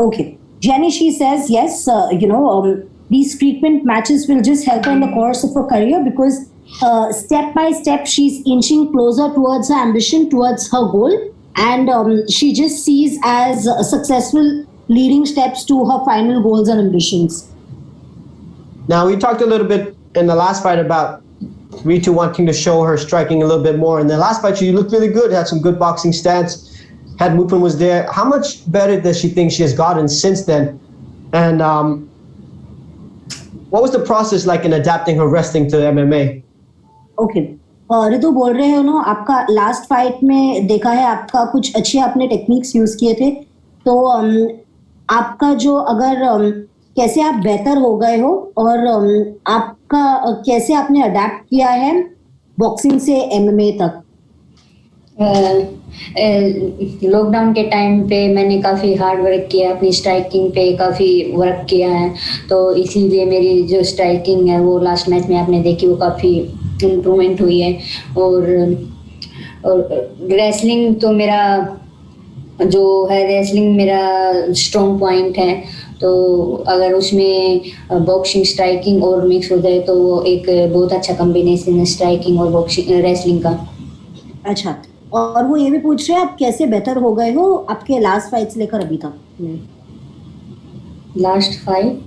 Okay, Jenny, she says yes, these frequent matches will just help her in the course of her career because step by step she's inching closer towards her ambition, towards her goal, and she just sees as successful leading steps to her final goals and ambitions. Now we talked a little bit in the last fight about Ritu wanting to show her striking a little bit more. In the last fight she looked really good, had some good boxing stance, had movement was there. How much better does she think she has gotten since then? And What was the process like in adapting her wrestling to MMA? Okay Ritu बोल रहे हो ना, आपका last fight में देखा है आपका कुछ अच्छे आपने टेक्निक्स यूज किए थे, तो आपका जो अगर कैसे आप बेहतर हो गए हो और आपका कैसे आपने अडेप्ट किया है बॉक्सिंग से एमएमए तक? लॉकडाउन के टाइम पे मैंने काफ़ी हार्ड वर्क किया, अपनी स्ट्राइकिंग पे काफ़ी वर्क किया है, तो इसीलिए मेरी जो स्ट्राइकिंग है वो लास्ट मैच में आपने देखी वो काफ़ी इम्प्रूवमेंट हुई है। और रेसलिंग तो मेरा जो है, रेसलिंग मेरा स्ट्रॉन्ग पॉइंट है, तो अगर उसमें बॉक्सिंग स्ट्राइकिंग और मिक्स हो जाए तो वो एक बहुत अच्छा कॉम्बिनेशन है स्ट्राइकिंग और बॉक्सिंग रेसलिंग का। अच्छा, और वो ये भी पूछ रहे हैं आप कैसे बेहतर हो गए हो आपके लास्ट फाइट से लेकर अभी तक? लास्ट फाइट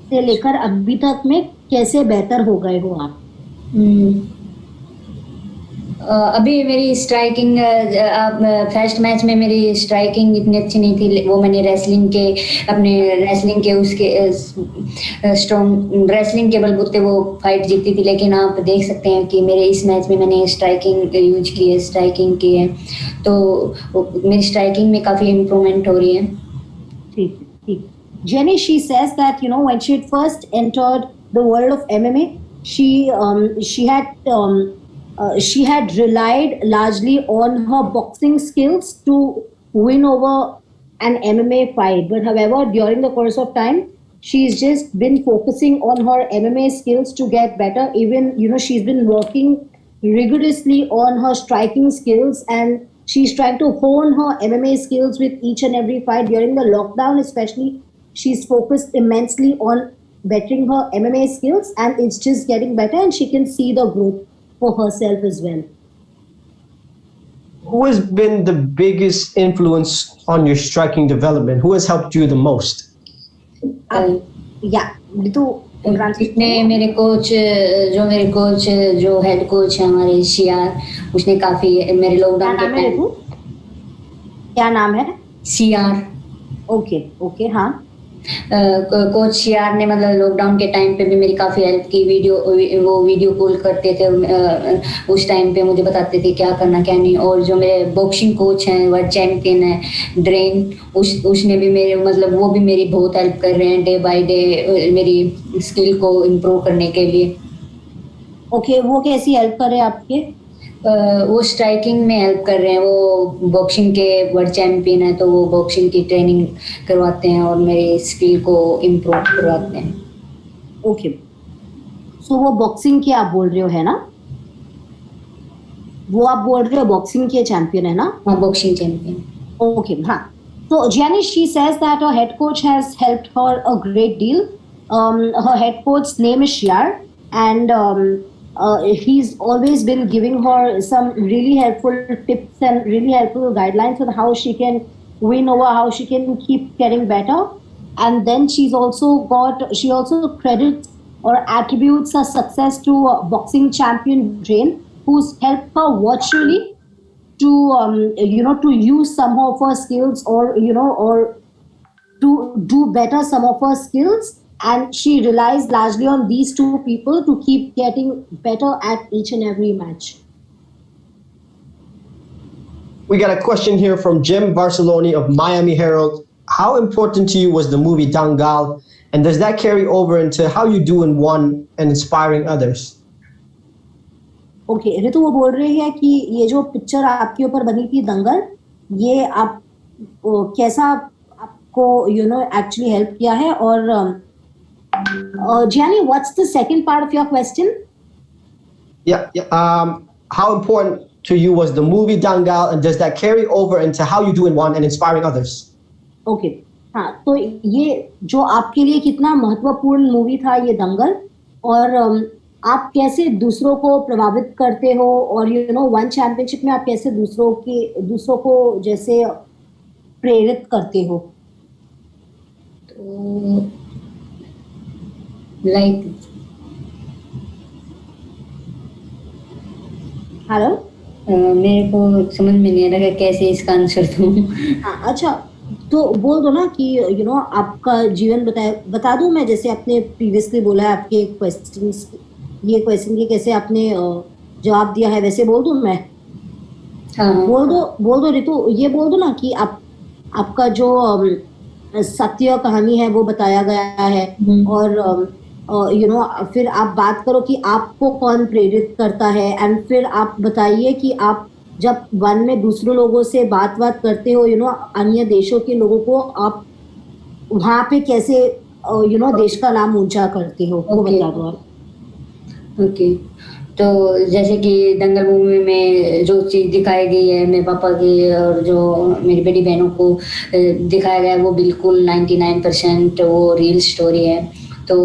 से लेकर अभी तक में कैसे बेहतर हो गए हो आप? अभी मेरी स्ट्राइकिंग फर्स्ट मैच में मेरी स्ट्राइकिंग इतनी अच्छी नहीं थी, वो मैंने रेसलिंग के अपने रेसलिंग के उसके स्ट्रॉन्ग रेसलिंग के बलबूते वो फाइट जीती थी, लेकिन आप देख सकते हैं कि मेरे इस मैच में मैंने स्ट्राइकिंग यूज की है, स्ट्राइकिंग की है, तो मेरी स्ट्राइकिंग में काफ़ी इम्प्रूवमेंट हो रही है। ठीक ठीक। Jenny, she says that when she had first entered the world of MMA, she had relied largely on her boxing skills to win over an MMA fight. But however, during the course of time, she's just been focusing on her MMA skills to get better. Even, she's been working rigorously on her striking skills, and she's trying to hone her MMA skills with each and every fight. During the lockdown especially, she's focused immensely on bettering her MMA skills, and it's just getting better, and she can see the growth for herself as well. Who has been the biggest influence on your striking development? Who has helped you the most? इसने मेरे coach जो head coach है हमारे CR, उसने काफ़ी मेरे lockdown के time. क्या नाम है? सीआर। ओके हाँ। कोच सीआर ने मतलब लॉकडाउन के टाइम पे भी मेरी काफ़ी हेल्प की। वो वीडियो कॉल करते थे, उस टाइम पे मुझे बताते थे क्या करना क्या नहीं। और जो मेरे बॉक्सिंग कोच हैं, वर्ल्ड चैंपियन है ड्रेन, उसने भी मेरे मतलब वो भी मेरी बहुत हेल्प कर रहे हैं डे बाय डे मेरी स्किल को इम्प्रूव करने के लिए। ओके, वो कैसी हेल्प कर रहे हैं आपके? वो स्ट्राइकिंग में हेल्प कर रहे हैं। वो बॉक्सिंग के वर्ल्ड चैंपियन है, तो वो बॉक्सिंग की ट्रेनिंग करवाते हैं और मेरी स्किल को इम्प्रूव करवाते हैं। ओके, सो वो बॉक्सिंग के आप बोल रहे हो है ना? वो आप बोल रहे हो बॉक्सिंग के चैंपियन है ना? हाँ, बॉक्सिंग चैंपियन। ओके हाँ। So Jenny, she says that her head coach has helped her a great deal. Her head coach's name is Shiar, and he's always been giving her some really helpful tips and really helpful guidelines on how she can win over, how she can keep getting better. And then she also credits or attributes her success to boxing champion Drain, who's helped her virtually to use some of her skills, or to do better some of her skills. And she relies largely on these two people to keep getting better at each and every match. We got a question here from Jim Barceloni of Miami Herald. How important to you was the movie Dangal, and does that carry over into how you do in one and inspiring others? Okay, ऋतु वो बोल रही है कि ये जो picture आपके ऊपर बनी थी दंगल, ये आप कैसा आपको actually हेल्प किया है? और Gianni, what's the second part of your question? Yeah. How important to you was the movie Dangal, and does that carry over into how you do in one and inspiring others? Okay, हाँ, तो ये जो आपके लिए कितना महत्वपूर्ण movie था ये दंगल, और आप कैसे दूसरों को प्रभावित करते हो, और वन चैंपियनशिप में आप कैसे दूसरों को जैसे प्रेरित करते हो? तो लाइक हेलो, मेरे को समझ में नहीं आ रहा कैसे इसका आंसर दूं। अच्छा, तो बोल दो ना कि आपका जीवन बता दूं मैं, जैसे आपने प्रीवियसली बोला है आपके क्वेश्चन के कैसे आपने जवाब दिया है वैसे बोल दूं मैं? हाँ बोल दो रितु, ये बोल दो ना कि आपका जो सत्य कहानी है वो बताया गया है, और फिर आप बात करो कि आपको कौन प्रेरित करता है, एंड फिर आप बताइए कि आप जब वन में दूसरों लोगों से बात करते हो, अन्य देशों के लोगों को आप वहाँ पे कैसे देश का नाम ऊंचा करते हो, वो बता दो आप। ओके, तो जैसे कि दंगल मूवी में जो चीज़ दिखाई गई है मेरे पापा की और जो मेरी बड़ी बहनों को दिखाया गया है वो बिल्कुल 99% वो रियल स्टोरी है। तो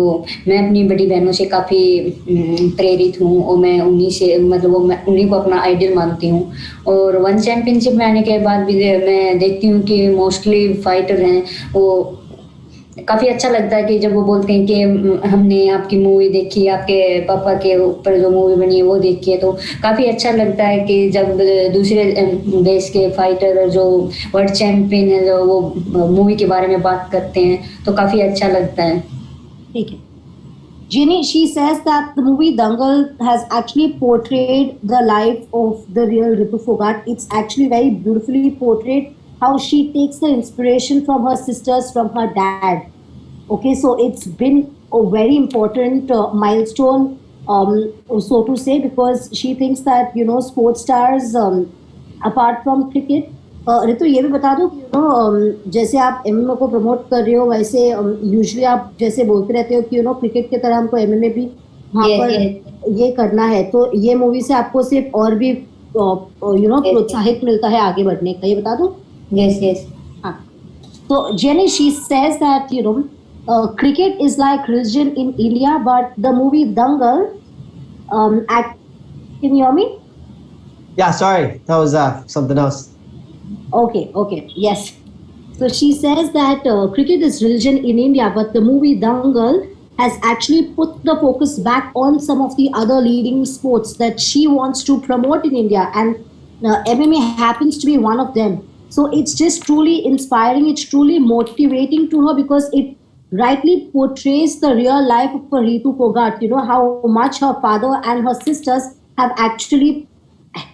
मैं अपनी बड़ी बहनों से काफ़ी प्रेरित हूँ और मैं उन्हीं से मतलब मैं उन्हीं को अपना आइडल मानती हूँ। और वन चैम्पियनशिप में आने के बाद भी मैं देखती हूँ कि मोस्टली फाइटर हैं वो काफ़ी अच्छा लगता है कि जब वो बोलते हैं कि हमने आपकी मूवी देखी, आपके पापा के ऊपर जो मूवी बनी है वो देखी है। तो काफ़ी अच्छा लगता है कि जब दूसरे देश के फाइटर जो वर्ल्ड चैम्पियन है जो वो मूवी के बारे में बात करते हैं तो काफ़ी अच्छा लगता है। ठीक है Jenny, she says that the movie Dangal has actually portrayed the life of the real Ritu Phogat. It's actually very beautifully portrayed how she takes the inspiration from her sisters, from her dad. Okay, so it's been a very important milestone, so to say, because she thinks that sports stars, apart from cricket, Ritu ये भी बता दो कि जैसे आप MMA को promote कर रहे हो वैसे यूजुअली आप जैसे बोलते रहते हो कि क्रिकेट की तरह हमको एमएमए भी वहाँ पर ये करना है, तो ये मूवी से आपको सिर्फ और भी प्रोत्साहित मिलता है आगे बढ़ने का, ये बता दो। यस हाँ, तो jenny she says that cricket is like religion in India, but the movie Dangal can you hear me? Yeah, sorry, that was something else. Okay, yes. So she says that cricket is religion in India, but the movie Dangal has actually put the focus back on some of the other leading sports that she wants to promote in India, and MMA happens to be one of them. So it's just truly inspiring, it's truly motivating to her because it rightly portrays the real life of Ritu Phogat, how much her father and her sisters have actually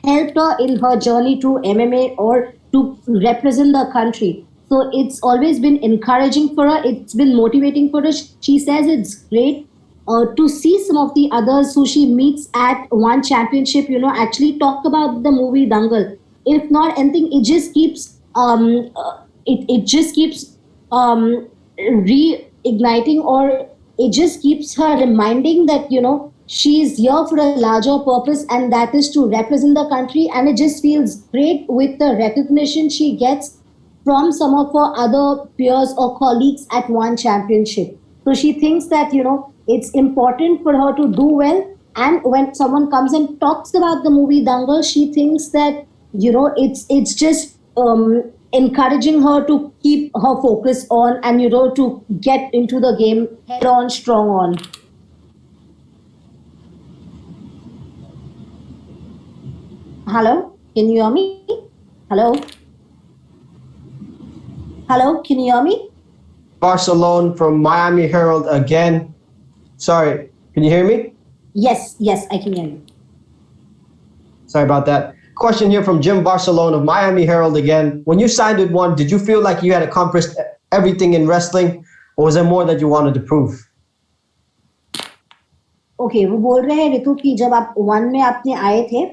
helped her in her journey to MMA or to represent the country. So it's always been encouraging for her. It's been motivating for her. She says it's great to see some of the others who she meets at one championship, actually talk about the movie Dangal. If not anything, it just keeps reigniting, or it just keeps her reminding that she is here for a larger purpose, and that is to represent the country. And it just feels great with the recognition she gets from some of her other peers or colleagues at one championship. So she thinks that it's important for her to do well, and when someone comes and talks about the movie Dangal, she thinks that it's just encouraging her to keep her focus on and to get into the game head on, strong on. Hello, can you hear me? Hello, can you hear me? Barcelona from Miami Herald again. Sorry, can you hear me? Yes, I can hear you. Sorry about that. Question here from Jim Barcelona of Miami Herald again. When you signed with One, did you feel like you had accomplished everything in wrestling, or was there more that you wanted to prove? Okay, वो बोल रहे हैं रितु कि जब आप one में आपने आए थे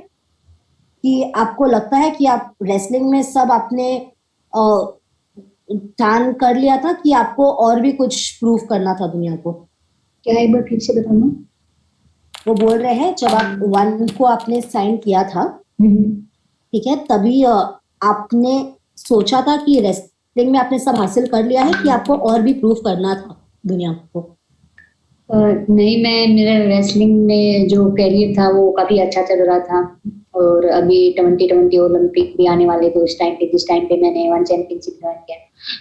कि आपको लगता है कि आप रेसलिंग में सब आपने टान कर लिया था कि आपको और भी कुछ प्रूव करना था दुनिया को? क्या एक बार फिर से बताना? वो बोल रहे हैं जब आप वन को आपने साइन किया था, ठीक है, तभी आपने सोचा था कि रेसलिंग में आपने सब हासिल कर लिया है कि आपको और भी प्रूव करना था दुनिया को? नहीं, मेरा रेसलिंग में जो करियर था वो काफ़ी अच्छा चल रहा था, और अभी 2020 ओलंपिक भी आने वाले थे जिस टाइम पे मैंने वन चैंपियनशिप ज्वाइन किया।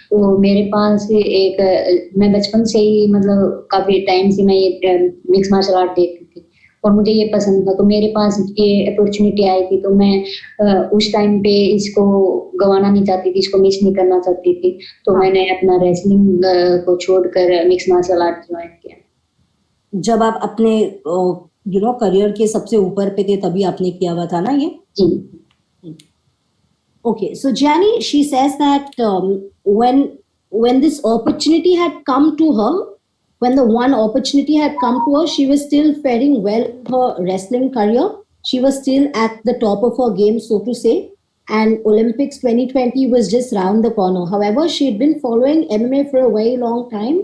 तो मेरे पास मैं बचपन से ही मतलब काफ़ी टाइम से मैं ये मिक्स मार्शल आर्ट देखती थी, और मुझे ये पसंद था, तो मेरे पास ये अपॉर्चुनिटी आई थी, तो मैं उस टाइम पे इसको गंवाना नहीं चाहती थी, इसको मिस नहीं करना चाहती थी, तो मैंने अपना रेसलिंग को छोड़कर मिक्स मार्शल आर्ट ज्वाइन किया। जब आप अपने करियर के सबसे ऊपर पे थे तभी आपने किया हुआ था ना ये? जी। Okay, so Gianni, she says that when this opportunity had come to her, when the one opportunity had come to her, she was still faring well in her wrestling career. She was still at the top of her game, so to say. And Olympics 2020 was just round the corner. However, she had been following MMA for a very long time,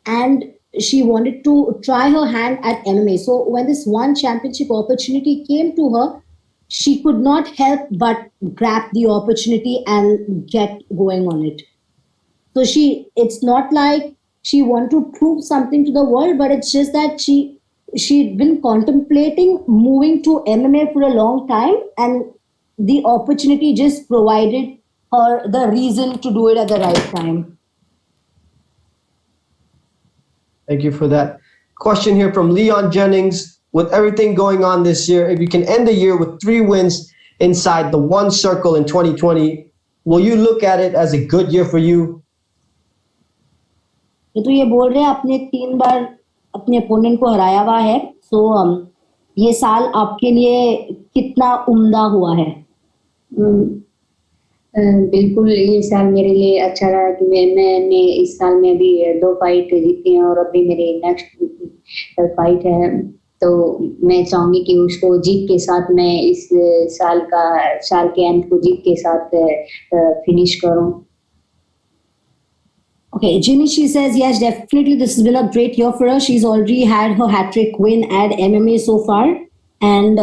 and she wanted to try her hand at MMA. So when this one championship opportunity came to her, she could not help but grab the opportunity and get going on it. So it's not like she wanted to prove something to the world, but it's just that she'd been contemplating moving to MMA for a long time, and the opportunity just provided her the reason to do it at the right time. Thank you for that. Question here from Leon Jennings. With everything going on this year, if you can end the year with 3 wins inside the one circle in 2020, will you look at it as a good year for you? तो ये बोल रहे हैं आपने 3 बार अपने opponent को हराया हुआ है, तो ये साल आपके लिए कितना उम्दा हुआ है? बिल्कुल, ये साल मेरे लिए अच्छा रहा कि मैंने इस साल में भी 2 फाइट जीती हैं और अभी मेरी नेक्स्ट फाइट है, तो मैं चाहूंगी कि उसको जीत के साथ मैं इस साल के अंत को जीत के साथ फिनिश करूं। Okay, Ginny, she says, yes, definitely this has been a great year for her. She's already had her hat-trick win at MMA so far. And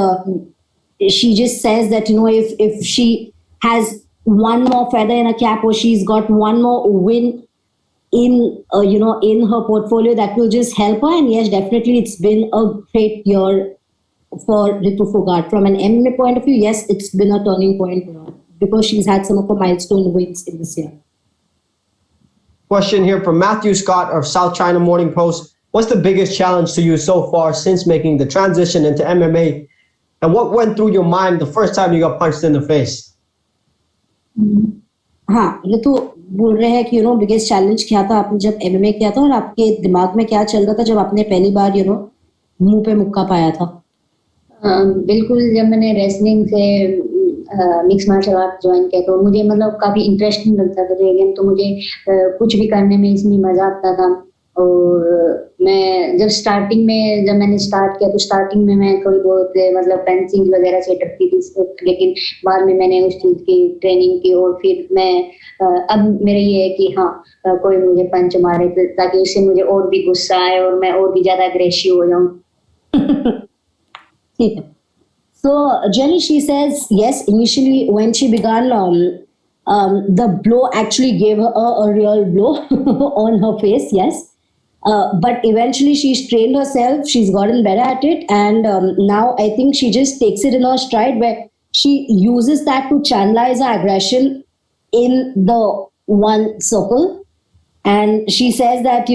she just says that, if she has one more feather in a cap, or she's got one more win in her portfolio, that will just help her. And yes, definitely it's been a great year for Ritu Phogat. From an MMA point of view, yes, it's been a turning point for her because she's had some of her milestone wins in this year. Question here from Matthew Scott of South China Morning Post. What's the biggest challenge to you so far since making the transition into MMA? And what went through your mind the first time you got punched in the face? हाँ, Ritu बोल रहे हैं कि biggest challenge क्या था आपने जब MMA किया था, और आपके दिमाग में क्या चल रहा था जब आपने पहली बार मुंह पे मुक्का पाया था? बिल्कुल, जब मैंने रेसलिंग से मिक्स मार्शल आर्ट ज्वाइन किया तो मुझे काफी इंटरेस्टिंग लगता था ये गेम, तो मुझे कुछ भी करने में इसमें मजा आता था। और मैं जब मैंने स्टार्ट किया तो स्टार्टिंग में मैं थोड़ी बहुत पेंसिंग वगैरह से डरती थी, लेकिन बाद में मैंने उस चीज की ट्रेनिंग की और फिर मैं अब मेरा ये है कि हाँ, कोई मुझे पंच मारे ताकि उससे मुझे और भी गुस्सा आए और मैं और भी ज्यादा अग्रेसिव हो जाऊं। ठीक है। So Jenny, she says, yes, initially when she began, the blow actually gave her a real blow on her face, yes. But eventually she's trained herself, she's gotten better at it, and now I think she just takes it in her stride where she uses that to channelize her aggression in the one circle. And she says that,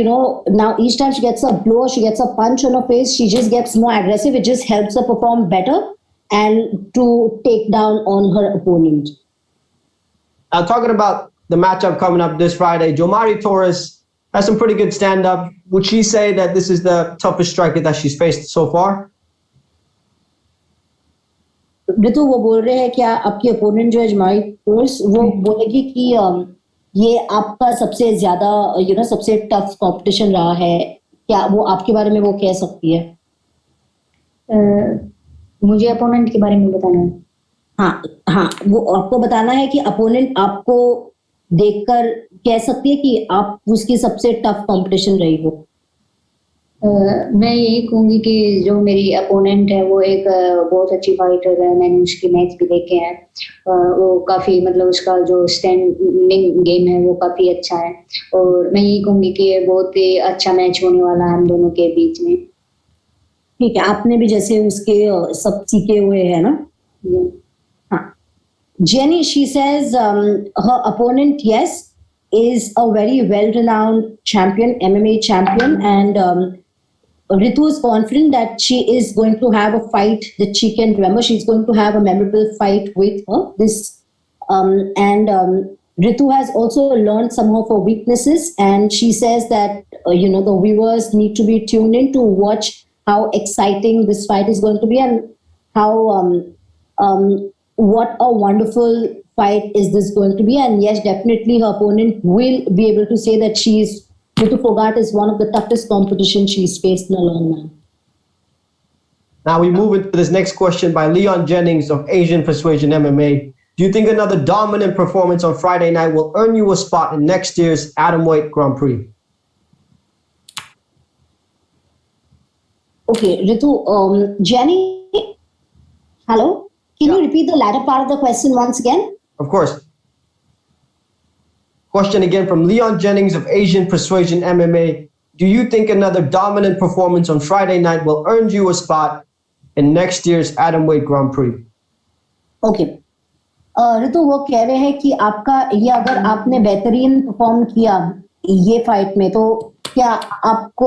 now each time she gets a blow, she gets a punch on her face, she just gets more aggressive. It just helps her perform better and to take down on her opponent. Talking about the matchup coming up this Friday, Jomari Torres has some pretty good stand-up. Would she say that this is the toughest striker that she's faced so far? Ritu वो बोल रहे हैं क्या आपकी opponent जो है जोमारी Torres, वो बोलेगी कि ये आपका सबसे ज्यादा सबसे टफ कंपटीशन रहा है, क्या वो आपके बारे में वो कह सकती है? मुझे अपोनेंट के बारे में बताना है। हाँ, वो आपको बताना है कि अपोनेंट आपको देखकर कह सकती है कि आप उसकी सबसे टफ कंपटीशन रही हो। मैं यही कहूंगी कि जो मेरी अपोनेंट है वो एक बहुत अच्छी फाइटर है, मैंने उसके मैच भी देखे हैं, वो काफी उसका जो स्टैंडिंग गेम है वो काफी अच्छा है, और मैं यही कहूंगी कि ये बहुत ही अच्छा मैच होने वाला है हम दोनों के बीच में। ठीक है, आपने भी जैसे उसके सब सीखे हुए हैं ना। हाँ, Jenny, she says her opponent, yes, is a very well-renowned champion, MMA champion, and Ritu is confident that she is going to have a fight that she can remember. She's going to have a memorable fight with her. Ritu has also learned some of her weaknesses, and she says that the viewers need to be tuned in to watch how exciting this fight is going to be, and how what a wonderful fight is this going to be. And yes, definitely her opponent will be able to say that Ritu Phogat is one of the toughest competition she's faced in a long time. Now we move into this next question by Leon Jennings of Asian Persuasion MMA. Do you think another dominant performance on Friday night will earn you a spot in next year's Atomweight Grand Prix? Okay, Ritu, Jenny, hello? Can you repeat the latter part of the question once again? Of course. Question again from Leon Jennings of Asian Persuasion MMA. Do you think another dominant performance on Friday night will earn you a spot in next year's Atomweight Grand Prix? Okay. ऋतु वो कह रहे हैं कि आपका ये अगर आपने बेहतरीन परफॉर्म किया ये फाइट में तो क्या आपको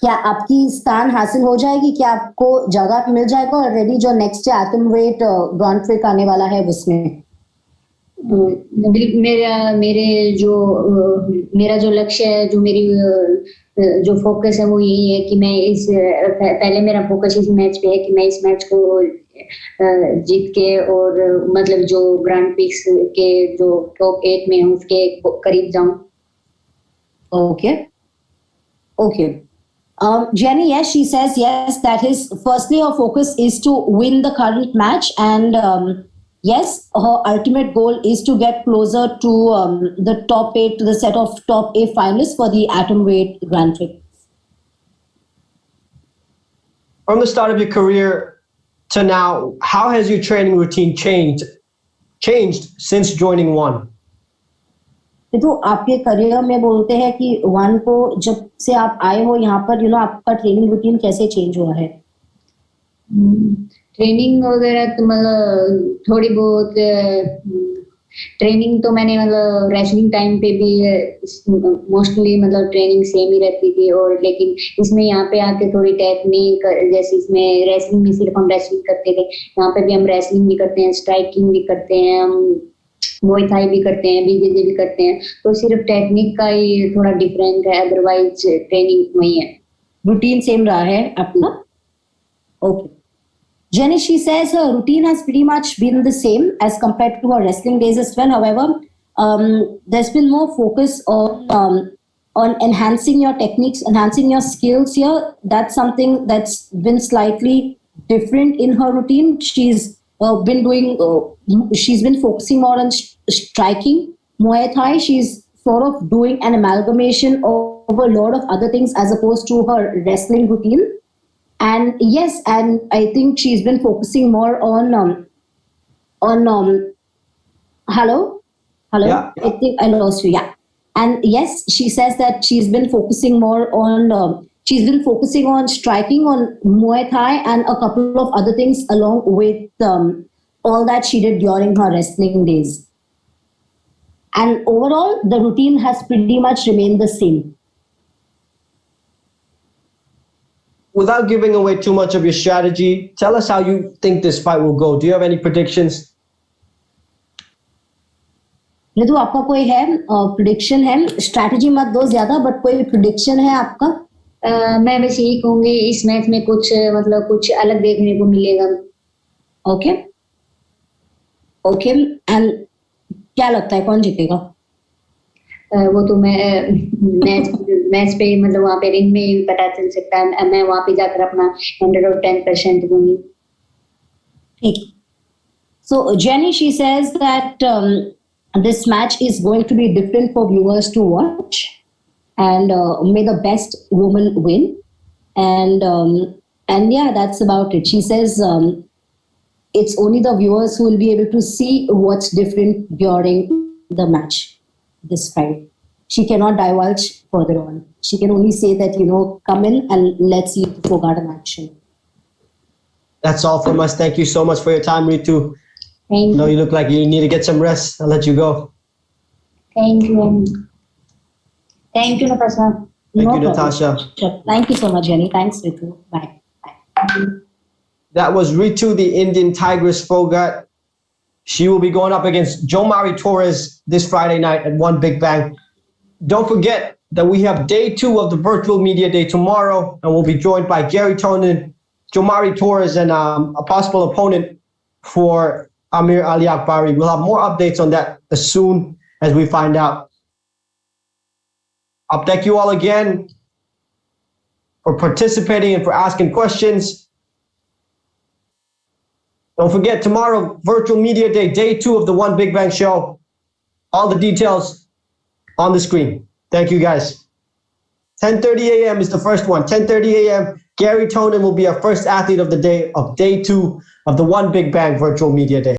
क्या आपकी स्थान हासिल हो जाएगी, क्या आपको जगह मिल जाएगा ऑलरेडी जो नेक्स्ट एटमवेट ग्रैंड प्रिक्स आने वाला है उसमें? मेरा जो लक्ष्य है, जो मेरी जो फोकस है वो यही है कि मैं पहले मेरा फोकस इस मैच पे है कि मैं इस मैच को जीत के और मतलब जो ग्रैंड प्रिक्स के जो टॉप 8 में हूँ उसके करीब जाऊं. Okay. Jenny, yes, she says yes, that firstly her focus is to win the current match, and yes, her ultimate goal is to get closer to the top 8, to the set of top 8 finalists for the Atomweight Grand Prix. From the start of your career to now, how has your training routine changed since joining One? तो आपके career में बोलते हैं कि one को जब से आप आए हो यहाँ पर आपका ट्रेनिंग रूटीन कैसे चेंज हुआ है? ट्रेनिंग वगैरह तो मतलब थोड़ी बहुत ट्रेनिंग तो मैंने मतलब रेसलिंग टाइम पे भी मोस्टली मतलब ट्रेनिंग सेम ही रहती थी, और लेकिन इसमें यहाँ पे आके थोड़ी टेक्निक, जैसे इसमें रेसलिंग में सिर्फ हम रेसलिंग करते थे, यहाँ पे भी हम रेसलिंग भी करते हैं, स्ट्राइकिंग भी करते हैं, हम मुay थाई भी करते हैं, बीजेजे भी करते हैं, तो सिर्फ टेक्निक का ही थोड़ा डिफरेंट है, अदरवाइज ट्रेनिंग वही है. रूटीन सेम रहा है अपना? Okay. Jenny, she says her routine has pretty much been the same as compared to her wrestling days as well. However, there's been more focus on enhancing your techniques, enhancing your skills here. That's something that's been slightly different in her routine. She's been focusing more on striking, Muay Thai. She's sort of doing an amalgamation of a lot of other things as opposed to her wrestling routine. And yes, and I think she's been focusing more on hello? Yeah. I think I lost you. Yeah. And yes, she says that she's been focusing more on striking, on Muay Thai, and a couple of other things along with all that she did during her wrestling days. And overall, the routine has pretty much remained the same. Without giving away too much of your strategy, tell us how you think this fight will go. Do you have any predictions? Ritu, आपका कोई है prediction है? Strategy मत दो ज्यादा, but कोई prediction है आपका? मैं बस यही कहूंगी इस मैच में कुछ अलग देखने को मिलेगा. ओके. एंड क्या लगता है कौन जीतेगा? वो तो मैच पे मतलब वहाँ पे रिंग में ही पता चल सकता है. मैं वहाँ पे जाकर अपना 110% दूंगी. ठीक. So Jenny, she says that this match is going to be different for viewers to watch, and may the best woman win. And yeah, that's about it. She says it's only the viewers who will be able to see what's different during the match, this fight. She cannot divulge further on. She can only say that, come in and let's see Ritu Phogat in action. That's all from us. Thank you so much for your time, Ritu. Thank you. No, you look like you need to get some rest. I'll let you go. Thank you. Thank you, Natasha. Thank No you, problem. Natasha. Sure. Thank you so much, Jenny. Thanks, Ritu. Bye. Bye. That was Ritu, the Indian Tigress Phogat. She will be going up against Jomari Torres this Friday night at One Big Bang. Don't forget that we have day 2 of the virtual media day tomorrow, and we'll be joined by Garry, Tonon, Jomari Torres, and a possible opponent for Amir Aliakbari. We'll have more updates on that as soon as we find out. I'll thank you all again for participating and for asking questions. Don't forget, tomorrow, virtual media day, day 2 of the One Big Bang show. All the details on the screen. Thank you, guys. 10:30 a.m. is the first one. 10:30 a.m. Garry, Tonon will be our first athlete of the day of day 2 of the One Big Bang virtual media day.